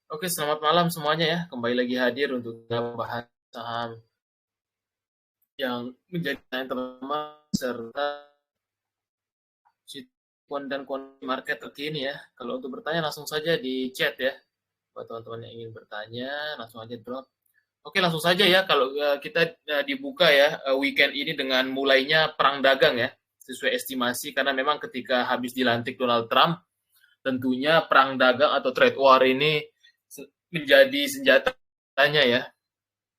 Oke, selamat malam semuanya ya. Kembali lagi hadir untuk kita membahas saham yang menjadi perhatian teman-teman serta situasi dan kondisi market terkini ya. Kalau untuk bertanya langsung saja di chat ya. Buat teman-teman yang ingin bertanya, langsung aja drop. Oke, langsung saja ya. Kalau kita dibuka ya weekend ini dengan mulainya perang dagang ya. Sesuai estimasi karena memang ketika habis dilantik Donald Trump, tentunya perang dagang atau trade war ini menjadi senjatanya ya.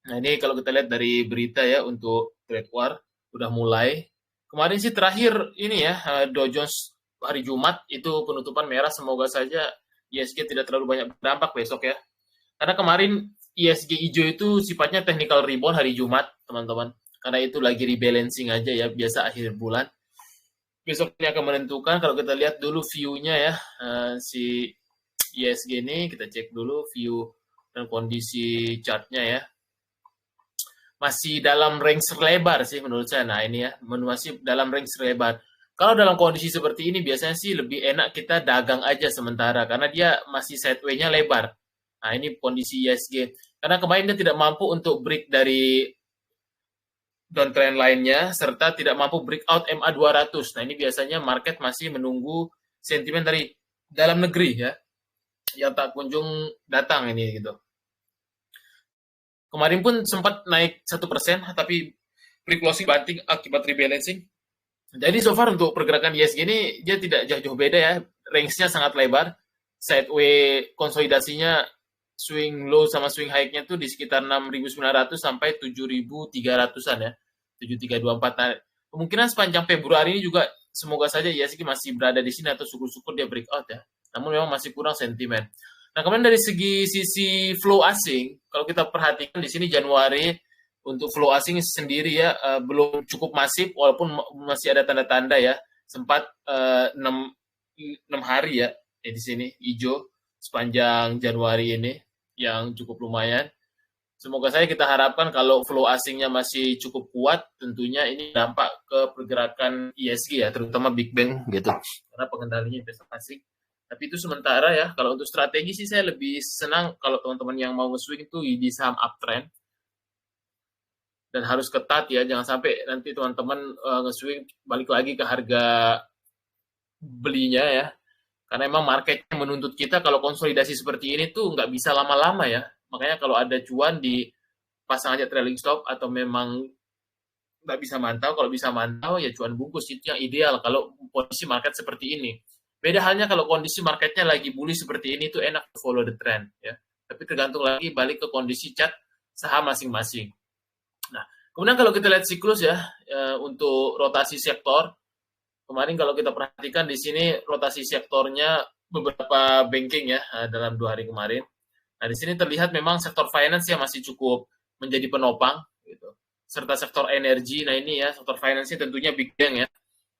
Nah, ini kalau kita lihat dari berita ya untuk trade war udah mulai. Kemarin sih terakhir ini ya Dow Jones hari Jumat itu penutupan merah. Semoga saja ISG tidak terlalu banyak berdampak besok ya. Karena kemarin ISG hijau itu sifatnya technical rebound hari Jumat, teman-teman. Karena itu lagi rebalancing aja ya, biasa akhir bulan. Besok ini akan menentukan kalau kita lihat dulu view-nya ya si ISG ini kita cek dulu view dan kondisi chartnya ya masih dalam range lebar sih menurut saya. Nah ini ya, masih dalam range lebar. Kalau dalam kondisi seperti ini biasanya sih lebih enak kita dagang aja sementara karena dia masih sideway-nya lebar. Nah ini kondisi ISG. Karena kemarin dia tidak mampu untuk break dari downtrend lainnya serta tidak mampu breakout MA200. Nah ini biasanya market masih menunggu sentimen dari dalam negeri ya yang tak kunjung datang ini gitu. Kemarin pun sempat naik 1%, tapi pre-closing banting akibat rebalancing. Jadi so far untuk pergerakan ISG ini dia tidak jauh-jauh beda ya, range-nya sangat lebar. Sideway konsolidasinya swing low sama swing high-nya tuh di sekitar 6.900 sampai 7.300-an ya. 7.324. Nah, kemungkinan sepanjang Februari ini juga semoga saja ISG masih berada di sini atau syukur-syukur dia breakout ya. Namun memang masih kurang sentimen. Nah, kemudian dari sisi flow asing, kalau kita perhatikan di sini Januari untuk flow asing sendiri ya belum cukup masif walaupun masih ada tanda-tanda ya sempat 6 hari ya di sini hijau sepanjang Januari ini yang cukup lumayan. Semoga saja kita harapkan kalau flow asingnya masih cukup kuat, tentunya ini dampak ke pergerakan ISG ya, terutama Big Bang gitu. Karena pengendalinya investasi asing. Tapi itu sementara ya. Kalau untuk strategi sih saya lebih senang kalau teman-teman yang mau nge-swing itu di saham uptrend dan harus ketat ya, jangan sampai nanti teman-teman nge-swing balik lagi ke harga belinya ya. Karena emang marketnya menuntut kita kalau konsolidasi seperti ini tuh nggak bisa lama-lama ya. Makanya kalau ada cuan di pasang aja trailing stop atau memang nggak bisa mantau, kalau bisa mantau ya cuan bungkus itu yang ideal kalau kondisi market seperti ini. Beda halnya kalau kondisi marketnya lagi bullish seperti ini tuh enak follow the trend ya. Tapi tergantung lagi balik ke kondisi chart saham masing-masing. Nah, kemudian kalau kita lihat siklus ya untuk rotasi sektor, kemarin kalau kita perhatikan di sini rotasi sektornya beberapa banking ya dalam 2 hari kemarin. Nah, di sini terlihat memang sektor finance yang masih cukup menjadi penopang gitu. Serta sektor energi. Nah, ini ya sektor finance tentunya Big Bang ya.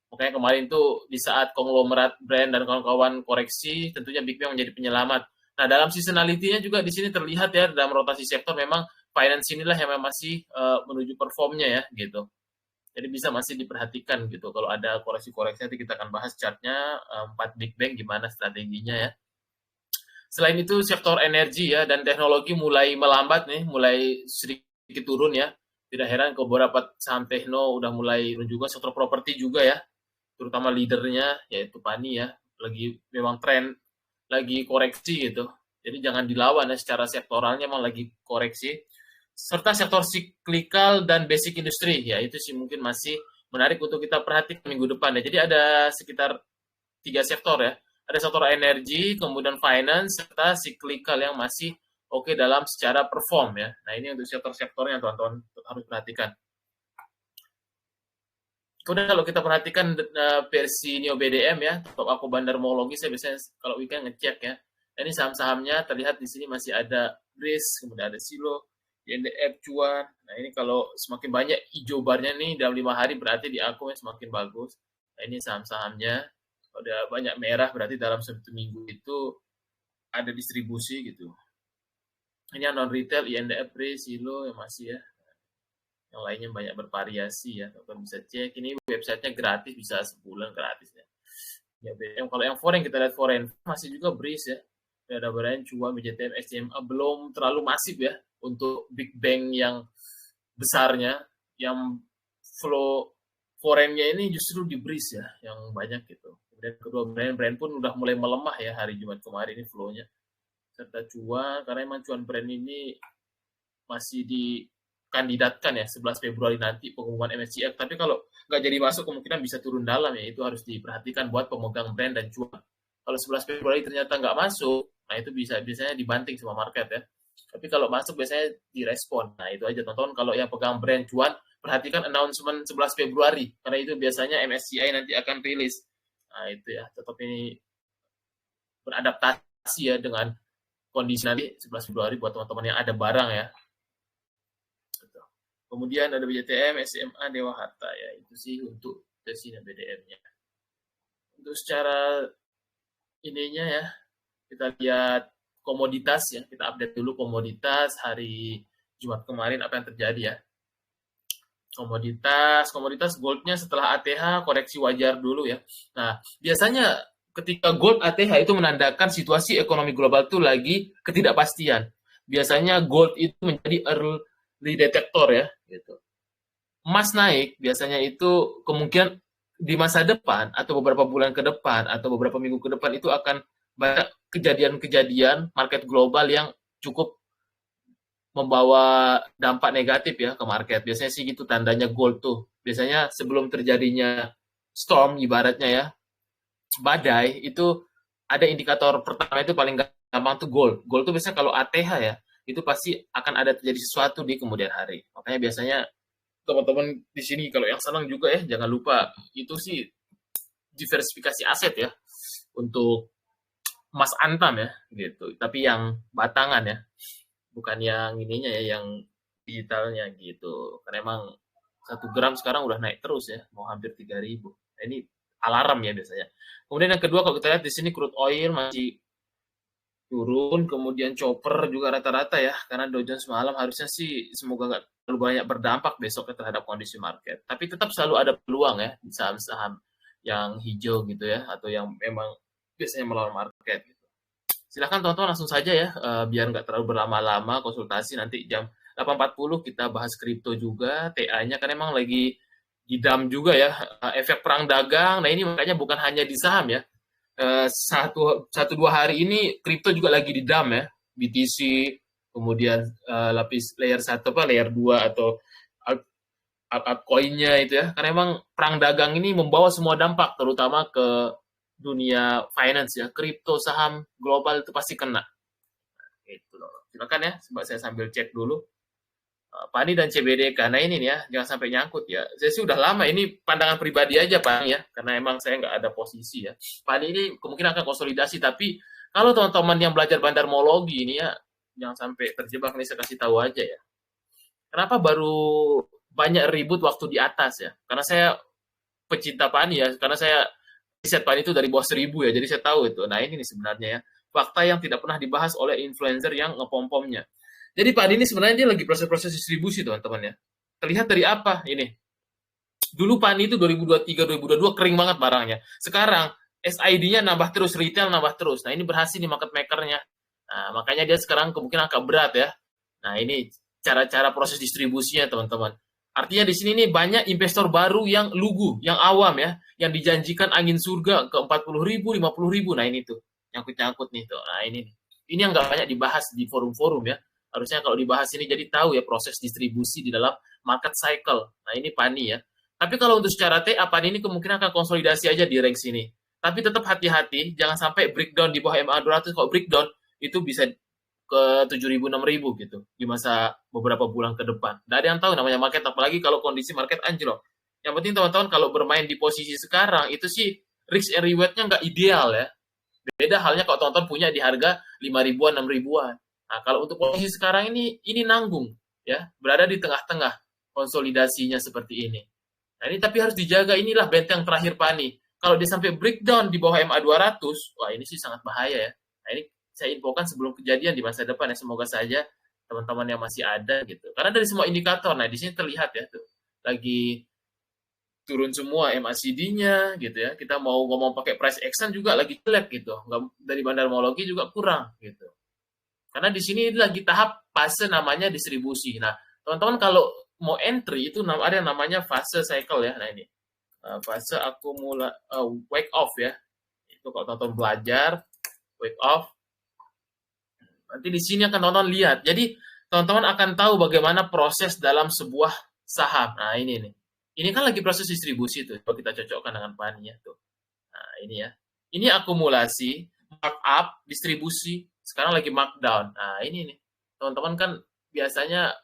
Makanya kemarin tuh di saat konglomerat brand dan kawan-kawan koreksi, tentunya Big Bang menjadi penyelamat. Nah, dalam seasonality-nya juga di sini terlihat ya dalam rotasi sektor memang finance inilah yang masih menuju performnya ya gitu. Jadi bisa masih diperhatikan gitu. Kalau ada koreksi-koreksi nanti kita akan bahas chartnya 4 Big Bang gimana strateginya ya. Selain itu sektor energi ya dan teknologi mulai melambat nih, mulai sedikit turun ya. Tidak heran kalau beberapa saham tekno udah mulai turun juga, sektor properti juga ya, terutama leadernya yaitu Pani ya, lagi memang tren lagi koreksi gitu. Jadi jangan dilawan ya secara sektoralnya memang lagi koreksi. Serta sektor cyclical dan basic industry ya itu sih mungkin masih menarik untuk kita perhatikan minggu depan ya. Jadi ada sekitar 3 sektor ya. Ada sektor energi, kemudian finance, serta cyclical yang masih oke dalam secara perform ya. Nah ini untuk sektor-sektornya teman-teman harus perhatikan. Kemudian kalau kita perhatikan versi Neo BDM ya, top aku bandar Mologi saya biasanya kalau weekend ngecek ya. Nah, ini saham-sahamnya terlihat di sini masih ada BRIS, kemudian ada Silo, YNDF, Cuan. Nah ini kalau semakin banyak hijau barnya nih dalam 5 hari berarti di aku semakin bagus. Nah ini saham-sahamnya. Kalau ada banyak merah berarti dalam 1 minggu itu ada distribusi gitu. Ini yang non retail, INDF, BRIS, Silo yang masih ya. Yang lainnya banyak bervariasi ya. Teman bisa cek. Ini websitenya gratis, bisa sebulan gratis ya. Ya, BM. Kalau yang foreign kita lihat foreign masih juga BRIS ya. Ada brand cuan, BJTM, SCMA belum terlalu masif ya untuk big bank yang besarnya, yang flow foreignnya ini justru di Breeze ya, yang banyak gitu. Kemudian kedua brand-brand pun udah mulai melemah ya hari Jumat kemarin ini flow-nya. Serta cuan, karena emang cuan brand ini masih dikandidatkan ya 11 Februari nanti pengumuman MSCI. Tapi kalau nggak jadi masuk kemungkinan bisa turun dalam ya, itu harus diperhatikan buat pemegang brand dan cuan. Kalau 11 Februari ternyata nggak masuk, nah itu biasanya dibanting sama market ya. Tapi kalau masuk biasanya direspon. Nah itu aja tonton kalau yang pegang brand cuan, perhatikan announcement 11 Februari, karena itu biasanya MSCI nanti akan rilis. Nah itu ya, tetap ini beradaptasi ya dengan kondisi nanti 11 Februari buat teman-teman yang ada barang ya. Kemudian ada BJTM, SMA, Dewa Harta ya, itu sih untuk sesi dan BDM-nya. Untuk secara ininya ya, kita lihat komoditas ya, kita update dulu komoditas hari Jumat kemarin apa yang terjadi ya. Komoditas goldnya setelah ATH koreksi wajar dulu ya. Nah, biasanya ketika gold ATH itu menandakan situasi ekonomi global itu lagi ketidakpastian. Biasanya gold itu menjadi early detector ya, gitu. Emas naik biasanya itu kemungkinan di masa depan atau beberapa bulan ke depan atau beberapa minggu ke depan itu akan banyak kejadian-kejadian market global yang cukup membawa dampak negatif ya ke market. Biasanya sih gitu tandanya gold tuh. Biasanya sebelum terjadinya storm ibaratnya ya, badai itu ada indikator pertama itu paling gampang tuh gold. Gold tuh biasanya kalau ATH ya, itu pasti akan ada terjadi sesuatu di kemudian hari. Makanya biasanya teman-teman di sini kalau yang senang juga ya, jangan lupa itu sih diversifikasi aset ya untuk emas antam ya gitu. Tapi yang batangan ya, bukan yang ininya ya, yang digitalnya gitu. Karena emang 1 gram sekarang udah naik terus ya, mau hampir 3.000. Nah, ini alarm ya biasanya. Kemudian yang kedua kalau kita lihat di sini crude oil masih turun, kemudian chopper juga rata-rata ya, karena Dow Jones semalam harusnya sih semoga nggak terlalu banyak berdampak besoknya terhadap kondisi market. Tapi tetap selalu ada peluang ya di saham-saham yang hijau gitu ya, atau yang memang biasanya melawan market. Gitu. Silahkan teman-teman langsung saja ya, biar nggak terlalu berlama-lama konsultasi nanti jam 8.40 kita bahas kripto juga, TA-nya kan emang lagi didam juga ya, efek perang dagang. Nah ini makanya bukan hanya di saham ya, satu dua hari ini kripto juga lagi di dump ya, BTC, kemudian lapis layer 1 apa layer 2 atau altcoinnya itu ya, karena emang perang dagang ini membawa semua dampak terutama ke dunia finance ya, kripto saham global itu pasti kena. Itu loh. Silakan ya, saya sambil cek dulu. Pani dan CBDK. Nah ini nih ya, jangan sampai nyangkut ya. Saya sih udah lama, ini pandangan pribadi aja Pani ya, karena emang saya nggak ada posisi ya. Pani ini kemungkinan akan konsolidasi, tapi kalau teman-teman yang belajar bandarmologi ini ya, jangan sampai terjebak nih, saya kasih tahu aja ya. Kenapa baru banyak ribut waktu di atas ya? Karena saya pecinta Pani ya, karena saya riset Pani itu dari bawah 1.000 ya, jadi saya tahu itu. Nah ini nih sebenarnya ya, fakta yang tidak pernah dibahas oleh influencer yang ngepom-pomnya. Jadi Pak Adi ini sebenarnya dia lagi proses-proses distribusi teman-teman ya. Terlihat dari apa ini? Dulu Pak Adi itu 2023-2022 kering banget barangnya. Sekarang SID-nya nambah terus, retail nambah terus. Nah ini berhasil di market maker-nya. Nah, makanya dia sekarang kemungkinan agak berat ya. Nah ini cara-cara proses distribusinya teman-teman. Artinya di sini nih banyak investor baru yang lugu, yang awam ya, yang dijanjikan angin surga ke 40.000, 50.000. Nah ini tuh, nyangkut-nyangkut nih tuh. Nah ini nih. Ini yang nggak banyak dibahas di forum-forum ya. Harusnya kalau dibahas ini jadi tahu ya proses distribusi di dalam market cycle. Nah ini Pani ya. Tapi kalau untuk secara TA, Pani ini kemungkinan akan konsolidasi aja di range sini. Tapi tetap hati-hati, jangan sampai breakdown di bawah MA 200. Kalau breakdown, itu bisa ke 7.000, 6.000 gitu di masa beberapa bulan ke depan. Tidak ada yang tahu namanya market, apalagi kalau kondisi market anjlok. Yang penting teman-teman kalau bermain di posisi sekarang, itu sih risk and reward-nya nggak ideal ya. Beda halnya kalau teman-teman punya di harga 5.000-an, 6.000-an. Nah, kalau untuk posisi sekarang ini nanggung ya, berada di tengah-tengah konsolidasinya seperti ini. Nah, ini tapi harus dijaga, inilah benteng terakhir Pani. Kalau dia sampai breakdown di bawah MA 200, wah ini sih sangat bahaya ya. Nah, ini saya infokan sebelum kejadian di masa depan ya, semoga saja teman-teman yang masih ada gitu. Karena dari semua indikator, nah di sini terlihat ya tuh lagi turun semua MACD-nya gitu ya. Kita mau ngomong pakai price action juga lagi jelek gitu. Nggak, dari bandarmologi juga kurang gitu. Karena di sini lagi tahap fase namanya distribusi. Nah, teman-teman kalau mau entry itu ada yang namanya fase cycle ya. Nah ini fase wake off ya. Itu kalau teman-teman belajar wake off, nanti di sini akan teman-teman lihat. Jadi teman-teman akan tahu bagaimana proses dalam sebuah saham. Nah ini nih. Ini kan lagi proses distribusi tuh. Kalau kita cocokkan dengan paninya tuh. Nah ini ya. Ini akumulasi, markup, distribusi. Sekarang lagi markdown. Nah ini nih. Teman-teman kan biasanya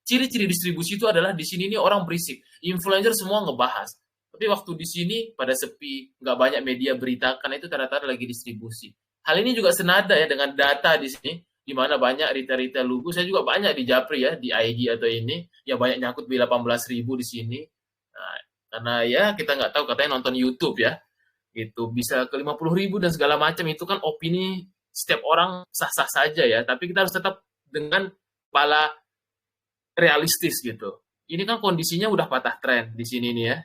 ciri-ciri distribusi itu adalah di sini nih orang berisik. Influencer semua ngebahas. Tapi waktu di sini pada sepi, nggak banyak media beritakan itu tanda-tanda lagi distribusi. Hal ini juga senada ya dengan data di sini, di mana banyak retail-retail lugu. Saya juga banyak di Japri ya, di IG atau ini, yang banyak nyangkut di 18.000 di sini. Nah, karena ya kita nggak tahu, katanya nonton YouTube ya, itu bisa ke 50.000 dan segala macam. Itu kan opini setiap orang sah-sah saja ya, tapi kita harus tetap dengan kepala realistis gitu. Ini kan kondisinya udah patah tren di sini nih ya,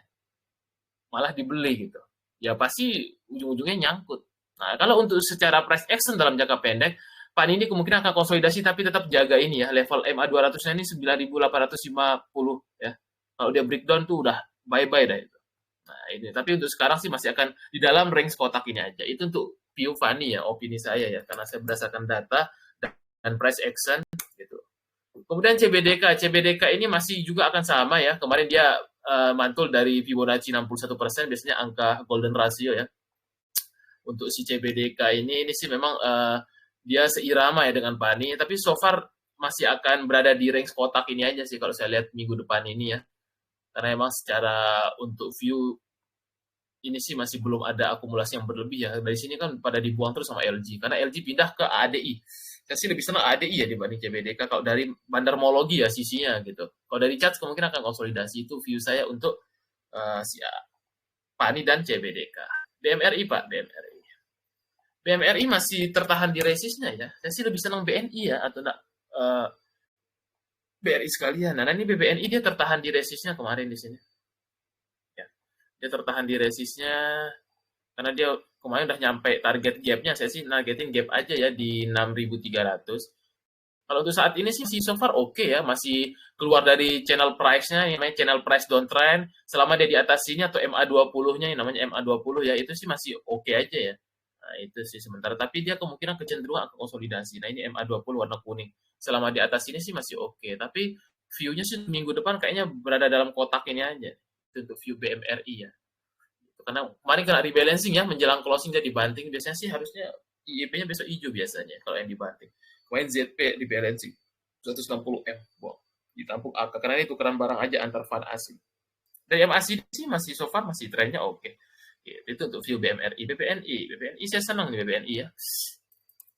malah dibeli gitu. Ya pasti ujung-ujungnya nyangkut. Nah, kalau untuk secara price action dalam jangka pendek, PAN ini kemungkinan akan konsolidasi tapi tetap jaga ini ya, level MA200-nya ini 9.850 ya. Kalau dia breakdown tuh udah bye-bye dah itu. Nah, ini tapi untuk sekarang sih masih akan di dalam range kotak ini aja. Itu untuk view Fani ya, opini saya ya, karena saya berdasarkan data dan price action gitu. Kemudian CBDK ini masih juga akan sama ya. Kemarin dia mantul dari Fibonacci 61%, biasanya angka golden ratio ya. Untuk si CBDK ini sih memang dia seirama ya dengan PANI, tapi so far masih akan berada di range kotak ini aja sih kalau saya lihat minggu depan ini ya. Karena memang secara untuk view ini sih masih belum ada akumulasi yang berlebih ya. Dari sini kan pada dibuang terus sama LG, karena LG pindah ke ADI. Saya sih lebih senang ADI ya dibanding CBDK kalau dari bandarmologi ya sisinya gitu. Kalau dari chart kemungkinan akan konsolidasi, itu view saya untuk si PANI dan CBDK. BMRI Pak, BMRI. BMRI masih tertahan di resistnya ya. Saya sih lebih senang BNI ya atau enggak BRI sekalian. Nah, ini BBNI dia tertahan di resistnya kemarin di sini. Ya. Dia tertahan di resistnya karena dia kemarin udah nyampe target gapnya. Saya sih targetin gap aja ya di 6.300. Kalau untuk saat ini sih so far oke ya, masih keluar dari channel price-nya, yang namanya channel price downtrend. Selama dia di atas sini atau MA20-nya, yang namanya MA20 ya, itu sih masih oke aja ya. Nah, itu sih sementara. Tapi dia kemungkinan kecenderungan akan konsolidasi. Nah, ini MA20 warna kuning. Selama di atas ini sih masih oke. Tapi view-nya sih minggu depan kayaknya berada dalam kotak ini aja. Itu untuk view BMRI ya. Karena kemarin kena rebalancing ya, menjelang closing jadi banting. Biasanya sih harusnya IEP-nya besok hijau biasanya kalau yang dibanting. Kemarin ZP rebalancing 160M. Wow. Ditampung AK. Karena ini tukeran barang aja antar fund asing. Dari MACD sih masih so far masih trennya oke. Itu untuk view BMRI. BPNI saya senang nih BPNI ya.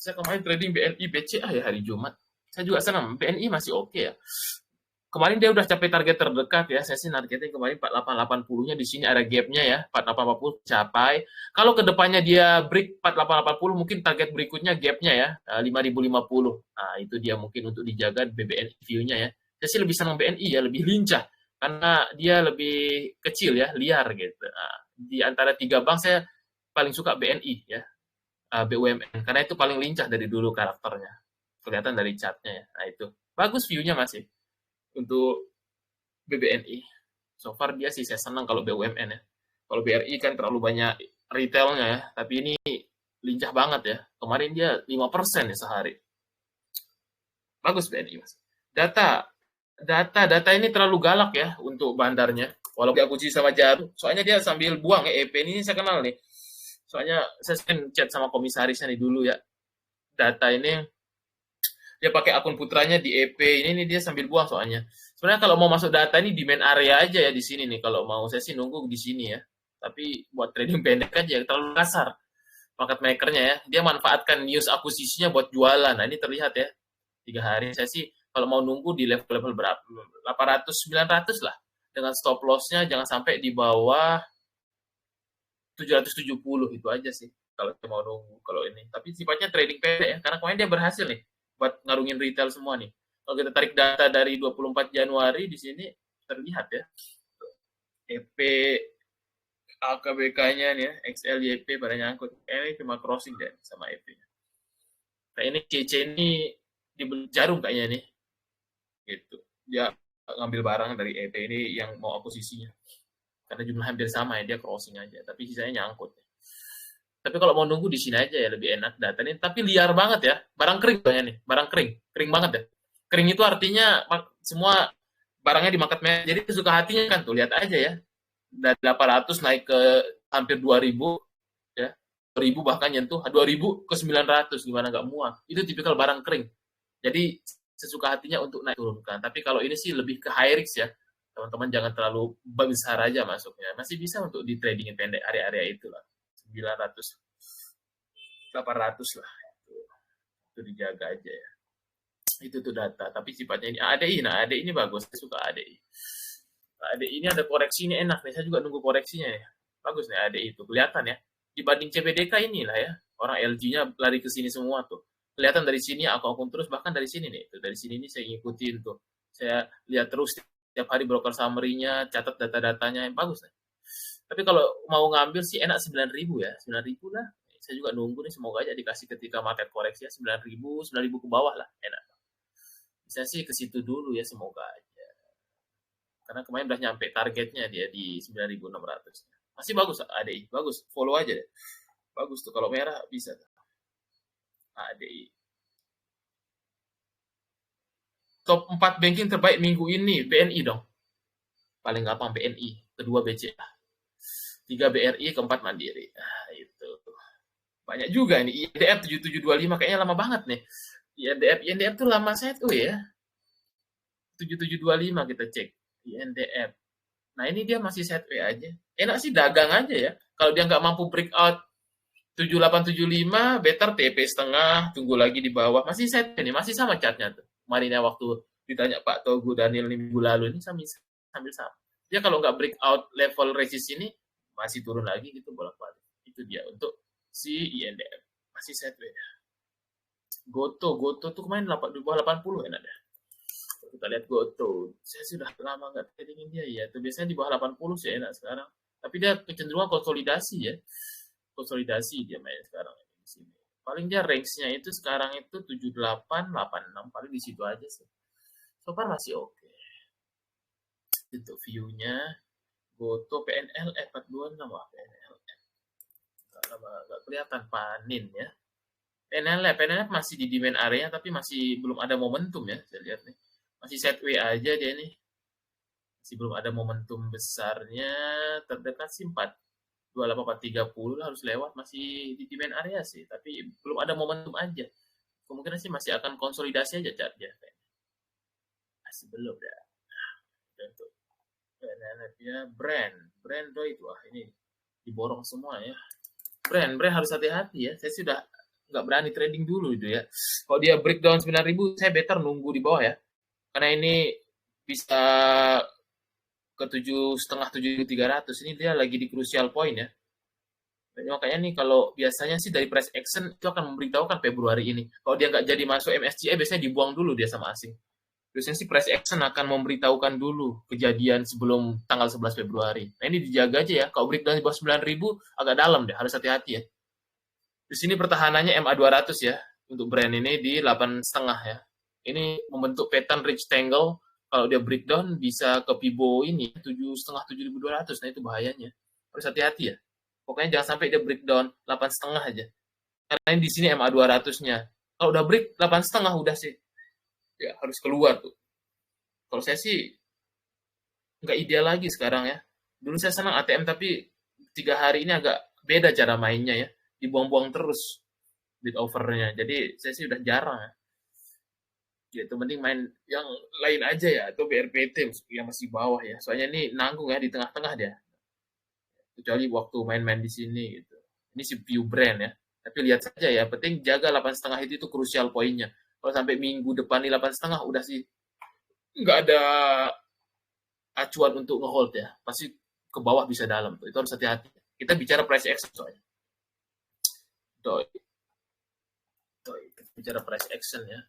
Saya kemarin trading BNI BCA ya hari Jumat. Saya juga senang. BNI masih oke ya. Kemarin dia udah capai target terdekat ya. Saya sih targetnya kemarin 4880-nya, di sini ada gap-nya ya. 4880 capai. Kalau kedepannya dia break 4880, mungkin target berikutnya gap-nya ya 5050. Nah, itu dia mungkin untuk dijaga BBNI view-nya ya. Saya sih lebih senang BNI ya, lebih lincah karena dia lebih kecil ya, liar gitu. Nah, di antara 3 bank saya paling suka BNI ya. BUMN karena itu paling lincah dari dulu karakternya. Kelihatan dari chart-nya ya. Nah, itu. Bagus view-nya masih untuk BBNI. So far dia sih saya senang kalau BUMN ya. Kalau BRI kan terlalu banyak retailnya ya, tapi ini lincah banget ya. Kemarin dia 5% ya sehari. Bagus BNI Mas. Data ini terlalu galak ya untuk bandarnya. Walaupun aku uji sama Jarum, soalnya dia sambil buang ya EP ini saya kenal nih. Soalnya saya sering chat sama komisarisnya nih dulu ya. Data ini dia pakai akun putranya di EP ini dia sambil buang soalnya. Sebenarnya kalau mau masuk data ini di main area aja ya di sini nih. Kalau mau saya sih nunggu di sini ya. Tapi buat trading pendek aja terlalu kasar market makernya ya. Dia manfaatkan news akuisisinya buat jualan. Nah ini terlihat ya. 3 hari saya sih kalau mau nunggu di level-level berapa? 800 900 lah. Dengan stop loss-nya jangan sampai di bawah 770 itu aja sih kalau mau nunggu kalau ini. Tapi sifatnya trading pendek ya. Karena kemarin dia berhasil nih buat ngarungin retail semua nih. Kalau kita tarik data dari 24 Januari di sini terlihat ya. EP AKBK-nya nih ya, XLYP pada nyangkut. Ini cuma crossing deh sama EP. Kayak ini CC ini dibeli Jarum kayaknya nih, gitu. Dia ngambil barang dari EP ini yang mau akuisisinya. Karena jumlah hampir sama ya, dia crossing aja. Tapi sisanya nyangkut. Tapi kalau mau nunggu di sini aja ya lebih enak datanya. Tapi liar banget ya, barang kering banyak nih, barang kering, kering banget ya. Kering itu artinya semua barangnya di market merah. Jadi suka hatinya kan tuh lihat aja ya, dari 800 naik ke hampir 2000 ya, 2000 bahkan nyentuh 2000 ke 900, gimana nggak muat. Itu tipikal barang kering. Jadi sesuka hatinya untuk naik turunkan. Tapi kalau ini sih lebih ke high risk ya. Teman-teman jangan terlalu besar aja masuknya. Masih bisa untuk di tradingin pendek area-area itu lah. 900, 800 lah. Itu dijaga aja ya. Itu tuh data. Tapi sifatnya ini ADI. Nah, ADI ini bagus. Saya suka ADI. ADI ini ada koreksi ini enak nih. Saya juga nunggu koreksinya ya. Bagus nih ADI itu. Kelihatan ya. Dibanding CBDK inilah ya. Orang LG-nya lari ke sini semua tuh. Kelihatan dari sini akun terus, bahkan dari sini nih. Tuh, dari sini nih saya ngikutin tuh. Saya lihat terus tiap hari broker summary-nya, catat data-datanya yang bagus nih. Tapi kalau mau ngambil sih enak 9.000 ya. 9.000 lah. Saya juga nunggu nih, semoga aja dikasih ketika market koreksi ya. 9.000 ke bawah lah. Enak. Bisa sih ke situ dulu ya, semoga aja. Karena kemarin udah nyampe targetnya dia di 9.600. Masih bagus ADI, bagus. Follow aja deh. Bagus tuh, kalau merah bisa. ADI. Top 4 banking terbaik minggu ini, BNI dong. Paling gampang BNI, kedua BCA. 3 BRI, keempat Mandiri. Nah, itu. Banyak juga nih, INDF 7725, kayaknya lama banget nih. INDF tuh lama ya. 7725 kita cek. INDF. Nah ini dia masih setway aja. Enak sih dagang aja ya. Kalau dia nggak mampu breakout 7875, better TP setengah, tunggu lagi di bawah. Masih setway nih, masih sama chartnya tuh. Kemarin waktu ditanya Pak Togu Daniel minggu lalu ini sambil sama. Dia kalau nggak breakout level resist ini, masih turun lagi gitu bolak-balik. Itu dia untuk si INDF. Masih setway. Goto tuh kemarin di bawah 80 enak deh. Kita lihat Goto. Saya sudah lama nggak tradingin dia ya. Itu biasanya di bawah 80 sih enak sekarang. Tapi dia kecenderungan konsolidasi ya. Konsolidasi dia main sekarang di sini. Paling dia range-nya itu sekarang itu 78, 86. Paling di situ aja sih. So far masih oke. Itu view-nya. Goto PNL 426. Wah, PNL. Nggak kelihatan panin ya. PNL masih di demand area tapi masih belum ada momentum ya. Saya lihat nih. Masih setway aja dia nih. Masih belum ada momentum besarnya. Terdekat sih 428-430 harus lewat, masih di demand area sih, tapi belum ada momentum aja. Kemungkinan sih masih akan konsolidasi aja chartnya. Masih belum ya. Untuk ya brand itu ini diborong semua ya. Brand harus hati-hati ya. Saya sudah nggak berani trading dulu itu ya. Kalau dia breakdown 9.000, saya better nunggu di bawah ya. Karena ini bisa ke 7,5 7.300. Ini dia lagi di crucial point ya. Makanya nih kalau biasanya sih dari price action itu akan memberitahukan Februari ini. Kalau dia nggak jadi masuk MSCI, biasanya dibuang dulu dia sama asing. Biasanya sih price action akan memberitahukan dulu kejadian sebelum tanggal 11 Februari. Nah ini dijaga aja ya. Kalau breakdown di bawah 9.000 agak dalam deh, harus hati-hati ya. Di sini pertahanannya MA200 ya. Untuk brand ini di 8,5 ya. Ini membentuk pattern rectangle. Kalau dia breakdown bisa ke Fibo ini 7,5 7.200. Nah itu bahayanya. Harus hati-hati ya. Pokoknya jangan sampai dia breakdown 8,5 aja. Karena di sini MA200-nya. Kalau udah break 8,5 udah sih. Ya harus keluar tuh. Kalau saya sih nggak ideal lagi sekarang ya. Dulu saya senang ATM tapi 3 hari ini agak beda cara mainnya ya. Dibuang-buang terus bid overnya. Jadi saya sih udah jarang ya. Gitu mending main yang lain aja ya, atau BRPT yang masih bawah ya. Soalnya ini nanggung ya di tengah-tengah dia. Kecuali waktu main-main di sini gitu. Ini si view brand ya. Tapi lihat saja ya, penting jaga 8,5 itu krusial poinnya. Kalau sampai minggu depan di 8,5 udah sih nggak ada acuan untuk ngehold ya. Pasti ke bawah bisa dalam tuh. Itu harus hati-hati. Kita bicara price action soalnya. Doi. Kita bicara price action ya.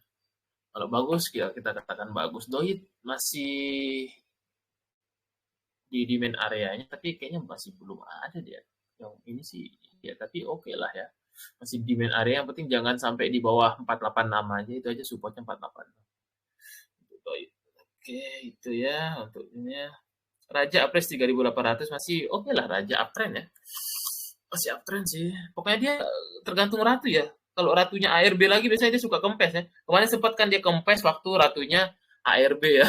Kalau bagus kita katakan bagus. Doi masih di demand areanya, tapi kayaknya masih belum ada dia. Yang ini sih, ya tapi oke lah ya. Masih demand area, yang penting jangan sampai di bawah 486 aja, itu aja supportnya 486. Oke, itu ya untuk ini ya. Raja Apres 3.800 masih oke lah, Raja uptrend ya. Masih uptrend sih. Pokoknya dia tergantung ratu ya. Kalau ratunya ARB lagi biasanya dia suka kempes ya. Kemarin sempat kan dia kempes waktu ratunya ARB ya.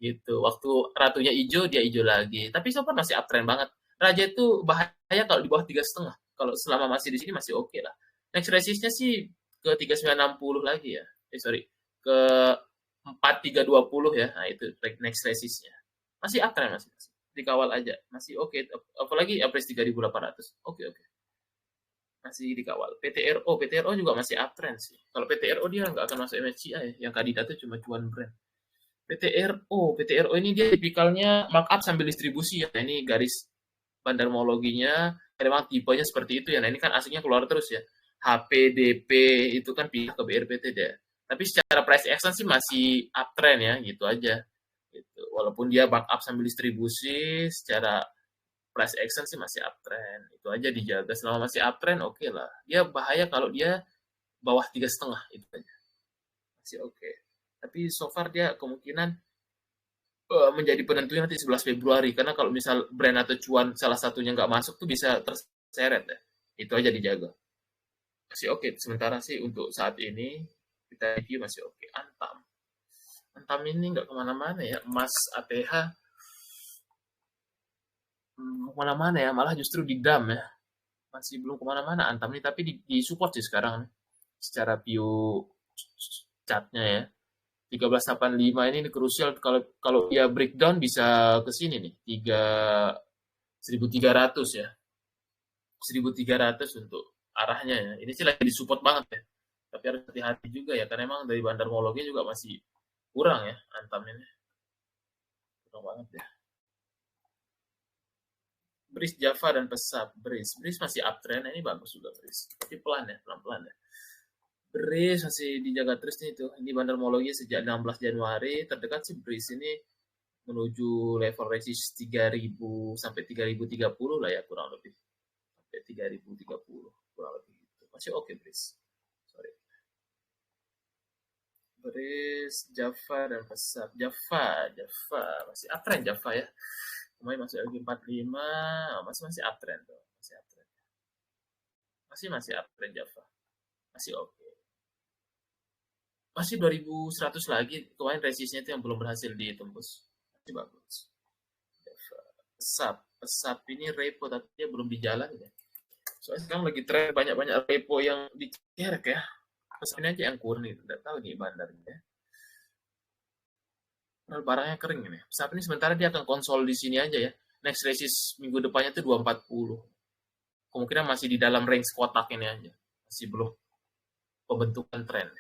Gitu. Waktu ratunya hijau dia hijau lagi. Tapi so far masih uptrend banget. Raja itu bahaya kalau di bawah 3,5. Kalau selama masih di sini masih oke lah. Next resistnya sih ke 3960 lagi ya. Sorry. Ke 4320 ya. Nah itu next resistnya. Masih uptrend masih. Dikawal aja. Masih oke. Apalagi apres 3.800. Oke oke. Masih dikawal. PTRO juga masih uptrend sih. Kalau PTRO dia nggak akan masuk MSCI. Yang kandidat itu cuma cuan brand. PTRO ini dia tipikalnya markup sambil distribusi ya. Nah, ini garis bandarmologinya memang tipenya seperti itu ya. Nah, ini kan aslinya keluar terus ya. HPDP itu kan pindah ke BRPT deh. Tapi secara price action sih masih uptrend ya, gitu aja. Gitu. Walaupun dia backup sambil distribusi, secara price action sih masih uptrend. Itu aja dijaga. Selama masih uptrend, oke lah. Dia bahaya kalau dia bawah 3,5 itu aja. Masih oke. Tapi so far dia kemungkinan menjadi penentunya nanti 11 Februari. Karena kalau misal brand atau cuan salah satunya nggak masuk tuh bisa terseret ya. Itu aja dijaga. Masih oke. Sementara sih untuk saat ini kita review masih oke. Antam. Antam ini nggak kemana-mana ya. Emas ATH kemana-mana ya. Malah justru di dam ya. Masih belum kemana-mana Antam ini. Tapi di support sih sekarang nih. Secara view chartnya ya. 1385 ini krusial kalau kalau dia breakdown bisa ke sini nih 1300 ya. 1300 untuk arahnya ya. Ini sih lagi disupport banget ya. Tapi harus hati-hati juga ya karena emang dari bandarmologi juga masih kurang ya Antam ini. Kurang banget ya. Bris Java dan Pesap. Bris masih uptrend, ini bagus juga Bris. Tapi pelan ya, pelan-pelan ya. Bris masih dijaga terus nih tuh. Ini bandarmologi sejak 16 Januari. Terdekat sih Bris ini menuju level resist 3000 sampai 3030 lah ya kurang lebih. Sampai 3030 kurang lebih gitu. Masih oke Bris. Sorry. Bris, Java dan Pesap. Java masih uptrend Java ya. Kemarin masih LG45, masih uptrend tuh. Masih uptrend. Masih uptrend Java. Masih oke. Masih 2100 lagi. Kemarin resistnya itu yang belum berhasil ditembus. Masih bagus. Pesap ini repo tapi dia belum di jalan ya. Soalnya sekarang lagi tren banyak-banyak repo yang dikerek ya. Pesap ini aja yang kurang nih, tidak tahu nih bandarnya. Padahal barangnya kering ini. Pesap ini sementara dia akan konsol di sini aja ya. Next resist minggu depannya itu 240. Kemungkinan masih di dalam range kotak ini aja. Masih belum pembentukan tren.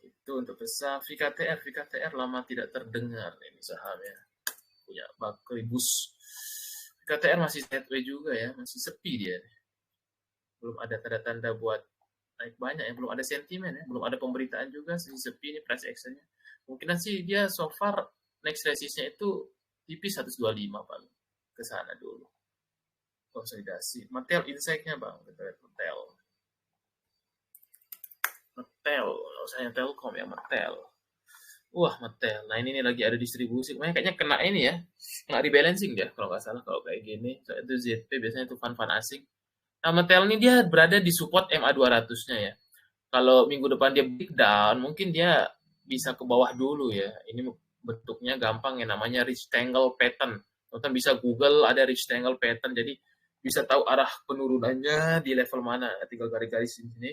Itu untuk pesap. VKTR lama tidak terdengar ini sahamnya. Punya Bakribus. VKTR masih sideways juga ya, masih sepi dia. Belum ada tanda-tanda buat naik banyak ya, belum ada sentimen ya, belum ada pemberitaan juga, masih sepi ini price actionnya. Mungkinan sih dia so far next resistnya itu tipis 125 paling ke sana dulu. Konsolidasi. Metel insight-nya bang, kita lihat Metel. Metel, usahanya Telkom ya Metel. Wah, Metel. Nah, ini nih lagi ada distribusi. Kayaknya kena ini ya. Kena rebalancing ya, kalau nggak salah. Kalau kayak gini. So, itu ZP biasanya itu fund-fund asing. Nah, Metel ini dia berada di support MA200-nya ya. Kalau minggu depan dia breakdown, mungkin dia bisa ke bawah dulu ya. Ini bentuknya gampang ya, namanya rectangle pattern. Nonton bisa Google ada rectangle pattern, jadi bisa tahu arah penurunannya di level mana. Tinggal garis-garis di sini.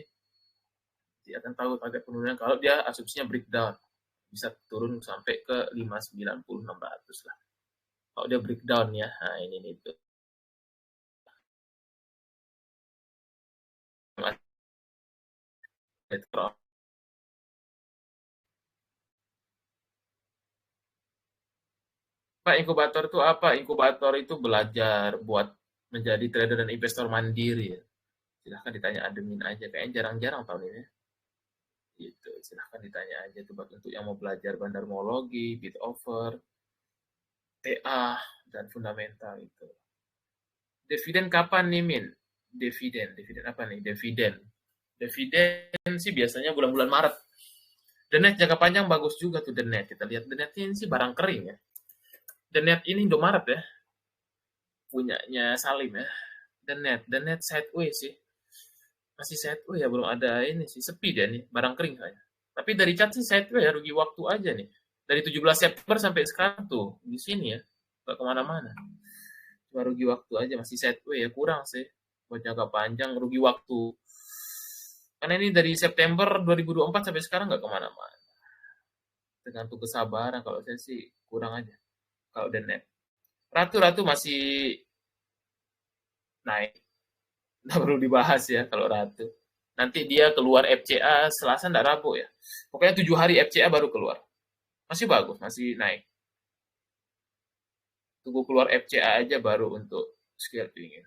Dia akan tahu target penurunan kalau dia asumsinya breakdown. Bisa turun sampai ke 590 600 lah. Kalau dia breakdown ya. Nah, ini nih tuh. Pak, inkubator itu apa? Inkubator itu belajar buat menjadi trader dan investor mandiri ya. Silahkan ditanya admin aja. Kayaknya jarang-jarang tahun ini. Gitu. Silahkan ditanya aja tuh untuk yang mau belajar bandarmologi, bit over, TA, dan fundamental itu. Dividen kapan nih, Min? Dividen apa nih? Dividen sih biasanya bulan-bulan Maret. The Net jangka panjang bagus juga tuh The Net. Kita lihat The Net ini sih barang kering ya. The Net ini Indomaret ya, punyanya Salim ya. The Net sideways sih. Masih sideways ya, belum ada ini sih, sepi dia nih, barang kering kayaknya. Tapi dari cat sih sideways ya, rugi waktu aja nih. Dari 17 September sampai sekarang tuh, di sini ya, nggak kemana-mana. Cuma rugi waktu aja, masih sideways ya, kurang sih. Buat jangka panjang, rugi waktu. Karena ini dari September 2024 sampai sekarang nggak kemana-mana. Tergantung kesabaran, kalau saya sih kurang aja. Kalau The Net. Ratu masih naik. Nggak perlu dibahas ya kalau Ratu. Nanti dia keluar FCA Selasa nggak Rabu ya. Pokoknya 7 hari FCA baru keluar. Masih bagus, masih naik. Tunggu keluar FCA aja baru untuk scalping.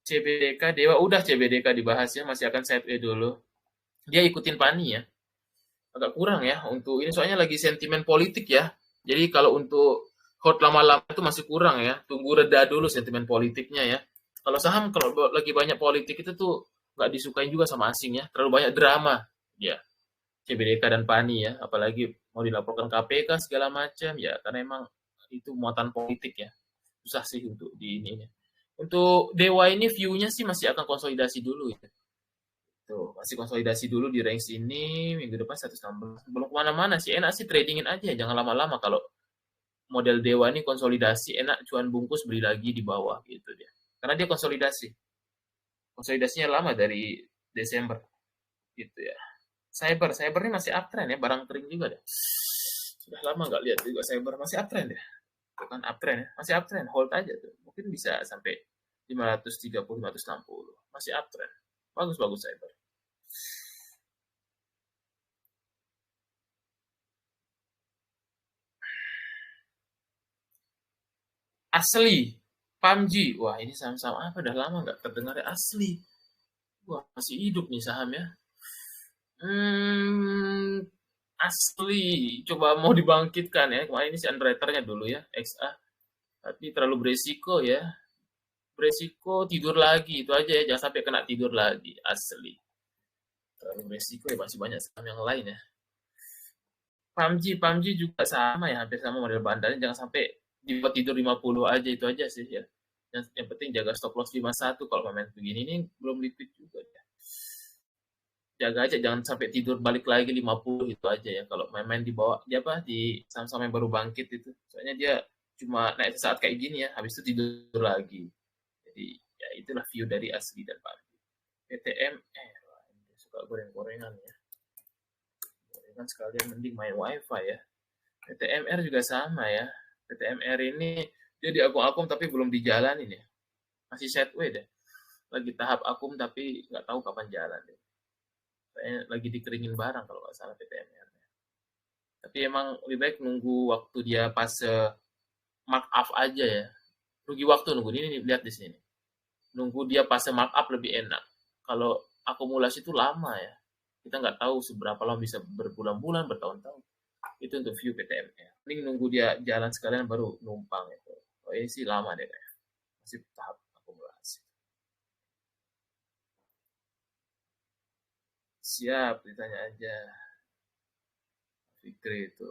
CBDK, Dewa udah CBDK dibahas ya, masih akan sideways dulu. Dia ikutin Pani ya. Agak kurang ya untuk ini, soalnya lagi sentimen politik ya. Jadi kalau untuk hold lama-lama itu masih kurang ya. Tunggu reda dulu sentimen politiknya ya. Kalau saham kalau lagi banyak politik itu tuh nggak disukain juga sama asing ya. Terlalu banyak drama ya. CBDK dan Pani ya. Apalagi mau dilaporkan KPK segala macam ya. Karena emang itu muatan politik ya. Susah sih untuk di ini. Untuk Dewa ini view-nya sih masih akan konsolidasi dulu ya. Tuh, masih konsolidasi dulu di range ini, minggu depan 116. Belum kemana-mana sih, enak sih tradingin aja, jangan lama-lama. Kalau model Dewa ini konsolidasi, enak cuan bungkus beli lagi di bawah gitu dia. Karena dia konsolidasi. Konsolidasinya lama dari Desember gitu ya. Cyber ini masih uptrend ya, barang kering juga deh. Sudah lama nggak lihat juga Cyber, masih uptrend ya. Bukan uptrend ya, masih uptrend, hold aja tuh. Mungkin bisa sampai 530, 560. Masih uptrend. Bagus-bagus Cyber. Asli, PUBG. Wah, ini saham-saham apa? Udah lama nggak terdengar ya. Asli. Wah, masih hidup nih saham ya. Hmm, asli. Coba mau dibangkitkan ya. Kemarin ini si underwriternya dulu ya, XA. Tapi terlalu beresiko ya. Beresiko tidur lagi. Itu aja ya. Jangan sampai kena tidur lagi. Asli. Terlalu beresiko ya. Masih banyak saham yang lain ya. PUBG juga sama ya. Hampir sama model bandarnya. Jangan sampai dibuat tidur 50 aja. Itu aja sih ya. Yang penting jaga stop loss 51 kalau main begini. Ini belum liquid juga ya. Jaga aja jangan sampai tidur balik lagi 50 itu aja ya. Kalau main-main di bawah dia apa di saham-saham yang baru bangkit itu. Soalnya dia cuma naik sesaat kayak gini ya, habis itu tidur lagi. Jadi ya itulah view dari asli dan PUBG. PTM suka goreng-gorengan ya. Gorengan sekalian mending main wifi ya. PTMR juga sama ya. PTMR ini dia di akum-akum tapi belum dijalanin ya. Masih sideways deh. Lagi tahap akum tapi nggak tahu kapan jalan deh. Kayaknya lagi dikeringin barang kalau nggak salah PTMR. Tapi emang lebih baik nunggu waktu dia fase mark up aja ya. Rugi waktu nunggu ini lihat di sini. Nunggu dia fase mark up lebih enak. Kalau akumulasi itu lama ya. Kita nggak tahu seberapa lama, bisa berbulan-bulan, bertahun-tahun. Itu untuk view PTMR. Mending nunggu dia jalan sekalian baru numpang itu. Oh ini sih lama deh kayak. Masih tahap akumulasi. Siap, ditanya aja. Fikri itu.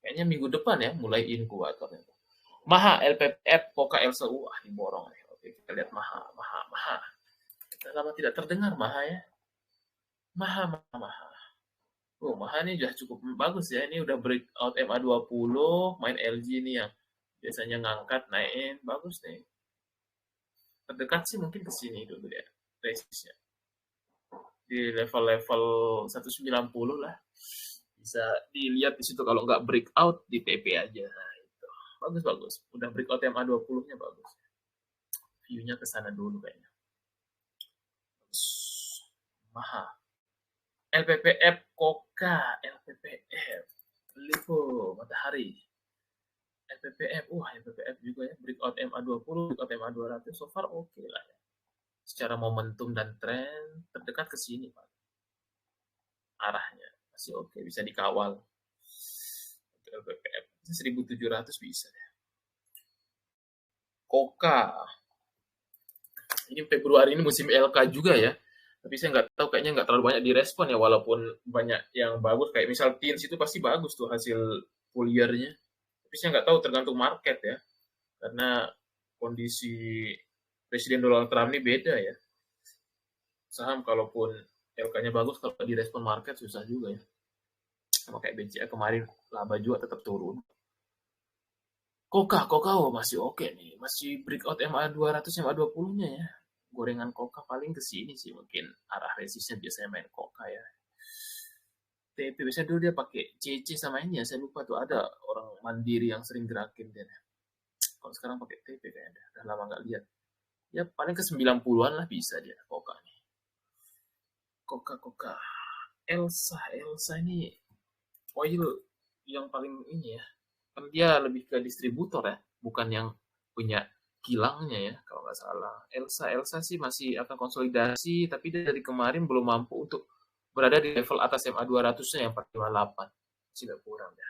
Kayaknya minggu depan ya mulai inkubatornya. Maha LPPF Poka LSU. Wah, diborong nih. Oke, kita lihat Maha. Kita lama tidak terdengar Maha ya. Maha. Oh, Maha ini sudah cukup bagus ya. Ini udah breakout MA20, main LG ini yang biasanya ngangkat, naikin. Bagus nih. Terdekat sih mungkin ke sini dulu ya. Resistnya. Di level-level 190 lah. Bisa dilihat di situ, kalau nggak breakout di TP aja. Nah, itu. Bagus. Udah breakout MA20-nya bagus. View-nya ke sana dulu kayaknya. Maha. LPPF Koka, LPPF. Lipo, Matahari. LPPF, LPPF juga ya. Breakout MA20, breakout MA200. So far oke lah ya. Secara momentum dan tren, terdekat ke sini, Pak. Arahnya masih oke, bisa dikawal. LPPF. 1.700 bisa deh. Coca. Ini Februari ini musim LK juga ya. Tapi saya nggak tahu, kayaknya nggak terlalu banyak direspon ya, walaupun banyak yang bagus. Kayak misal Teens itu pasti bagus tuh hasil full year-nya. Tapi saya nggak tahu, tergantung market ya. Karena kondisi Presiden Donald Trump ini beda ya. Saham kalaupun LK-nya bagus, kalau direspon market susah juga ya. Sama kayak BCA kemarin, laba juga tetap turun. Coca masih oke nih. Masih breakout MA200, MA20-nya ya. Gorengan Coca paling ke sini sih, mungkin arah resistnya biasanya main Coca ya. TP biasanya dulu dia pakai CC sama ini ya, saya lupa tuh, ada orang mandiri yang sering gerakin dia. Kalau sekarang pakai TP kayaknya, udah lama nggak lihat. Ya paling ke 90-an lah bisa dia Coca nih. Coca. Elsa ini oil yang paling ini ya. Kan dia lebih ke distributor ya, bukan yang punya kilangnya ya, kalau nggak salah. Elsa sih masih akan konsolidasi, tapi dia dari kemarin belum mampu untuk berada di level atas MA200-nya yang 458. Masih nggak kurang ya.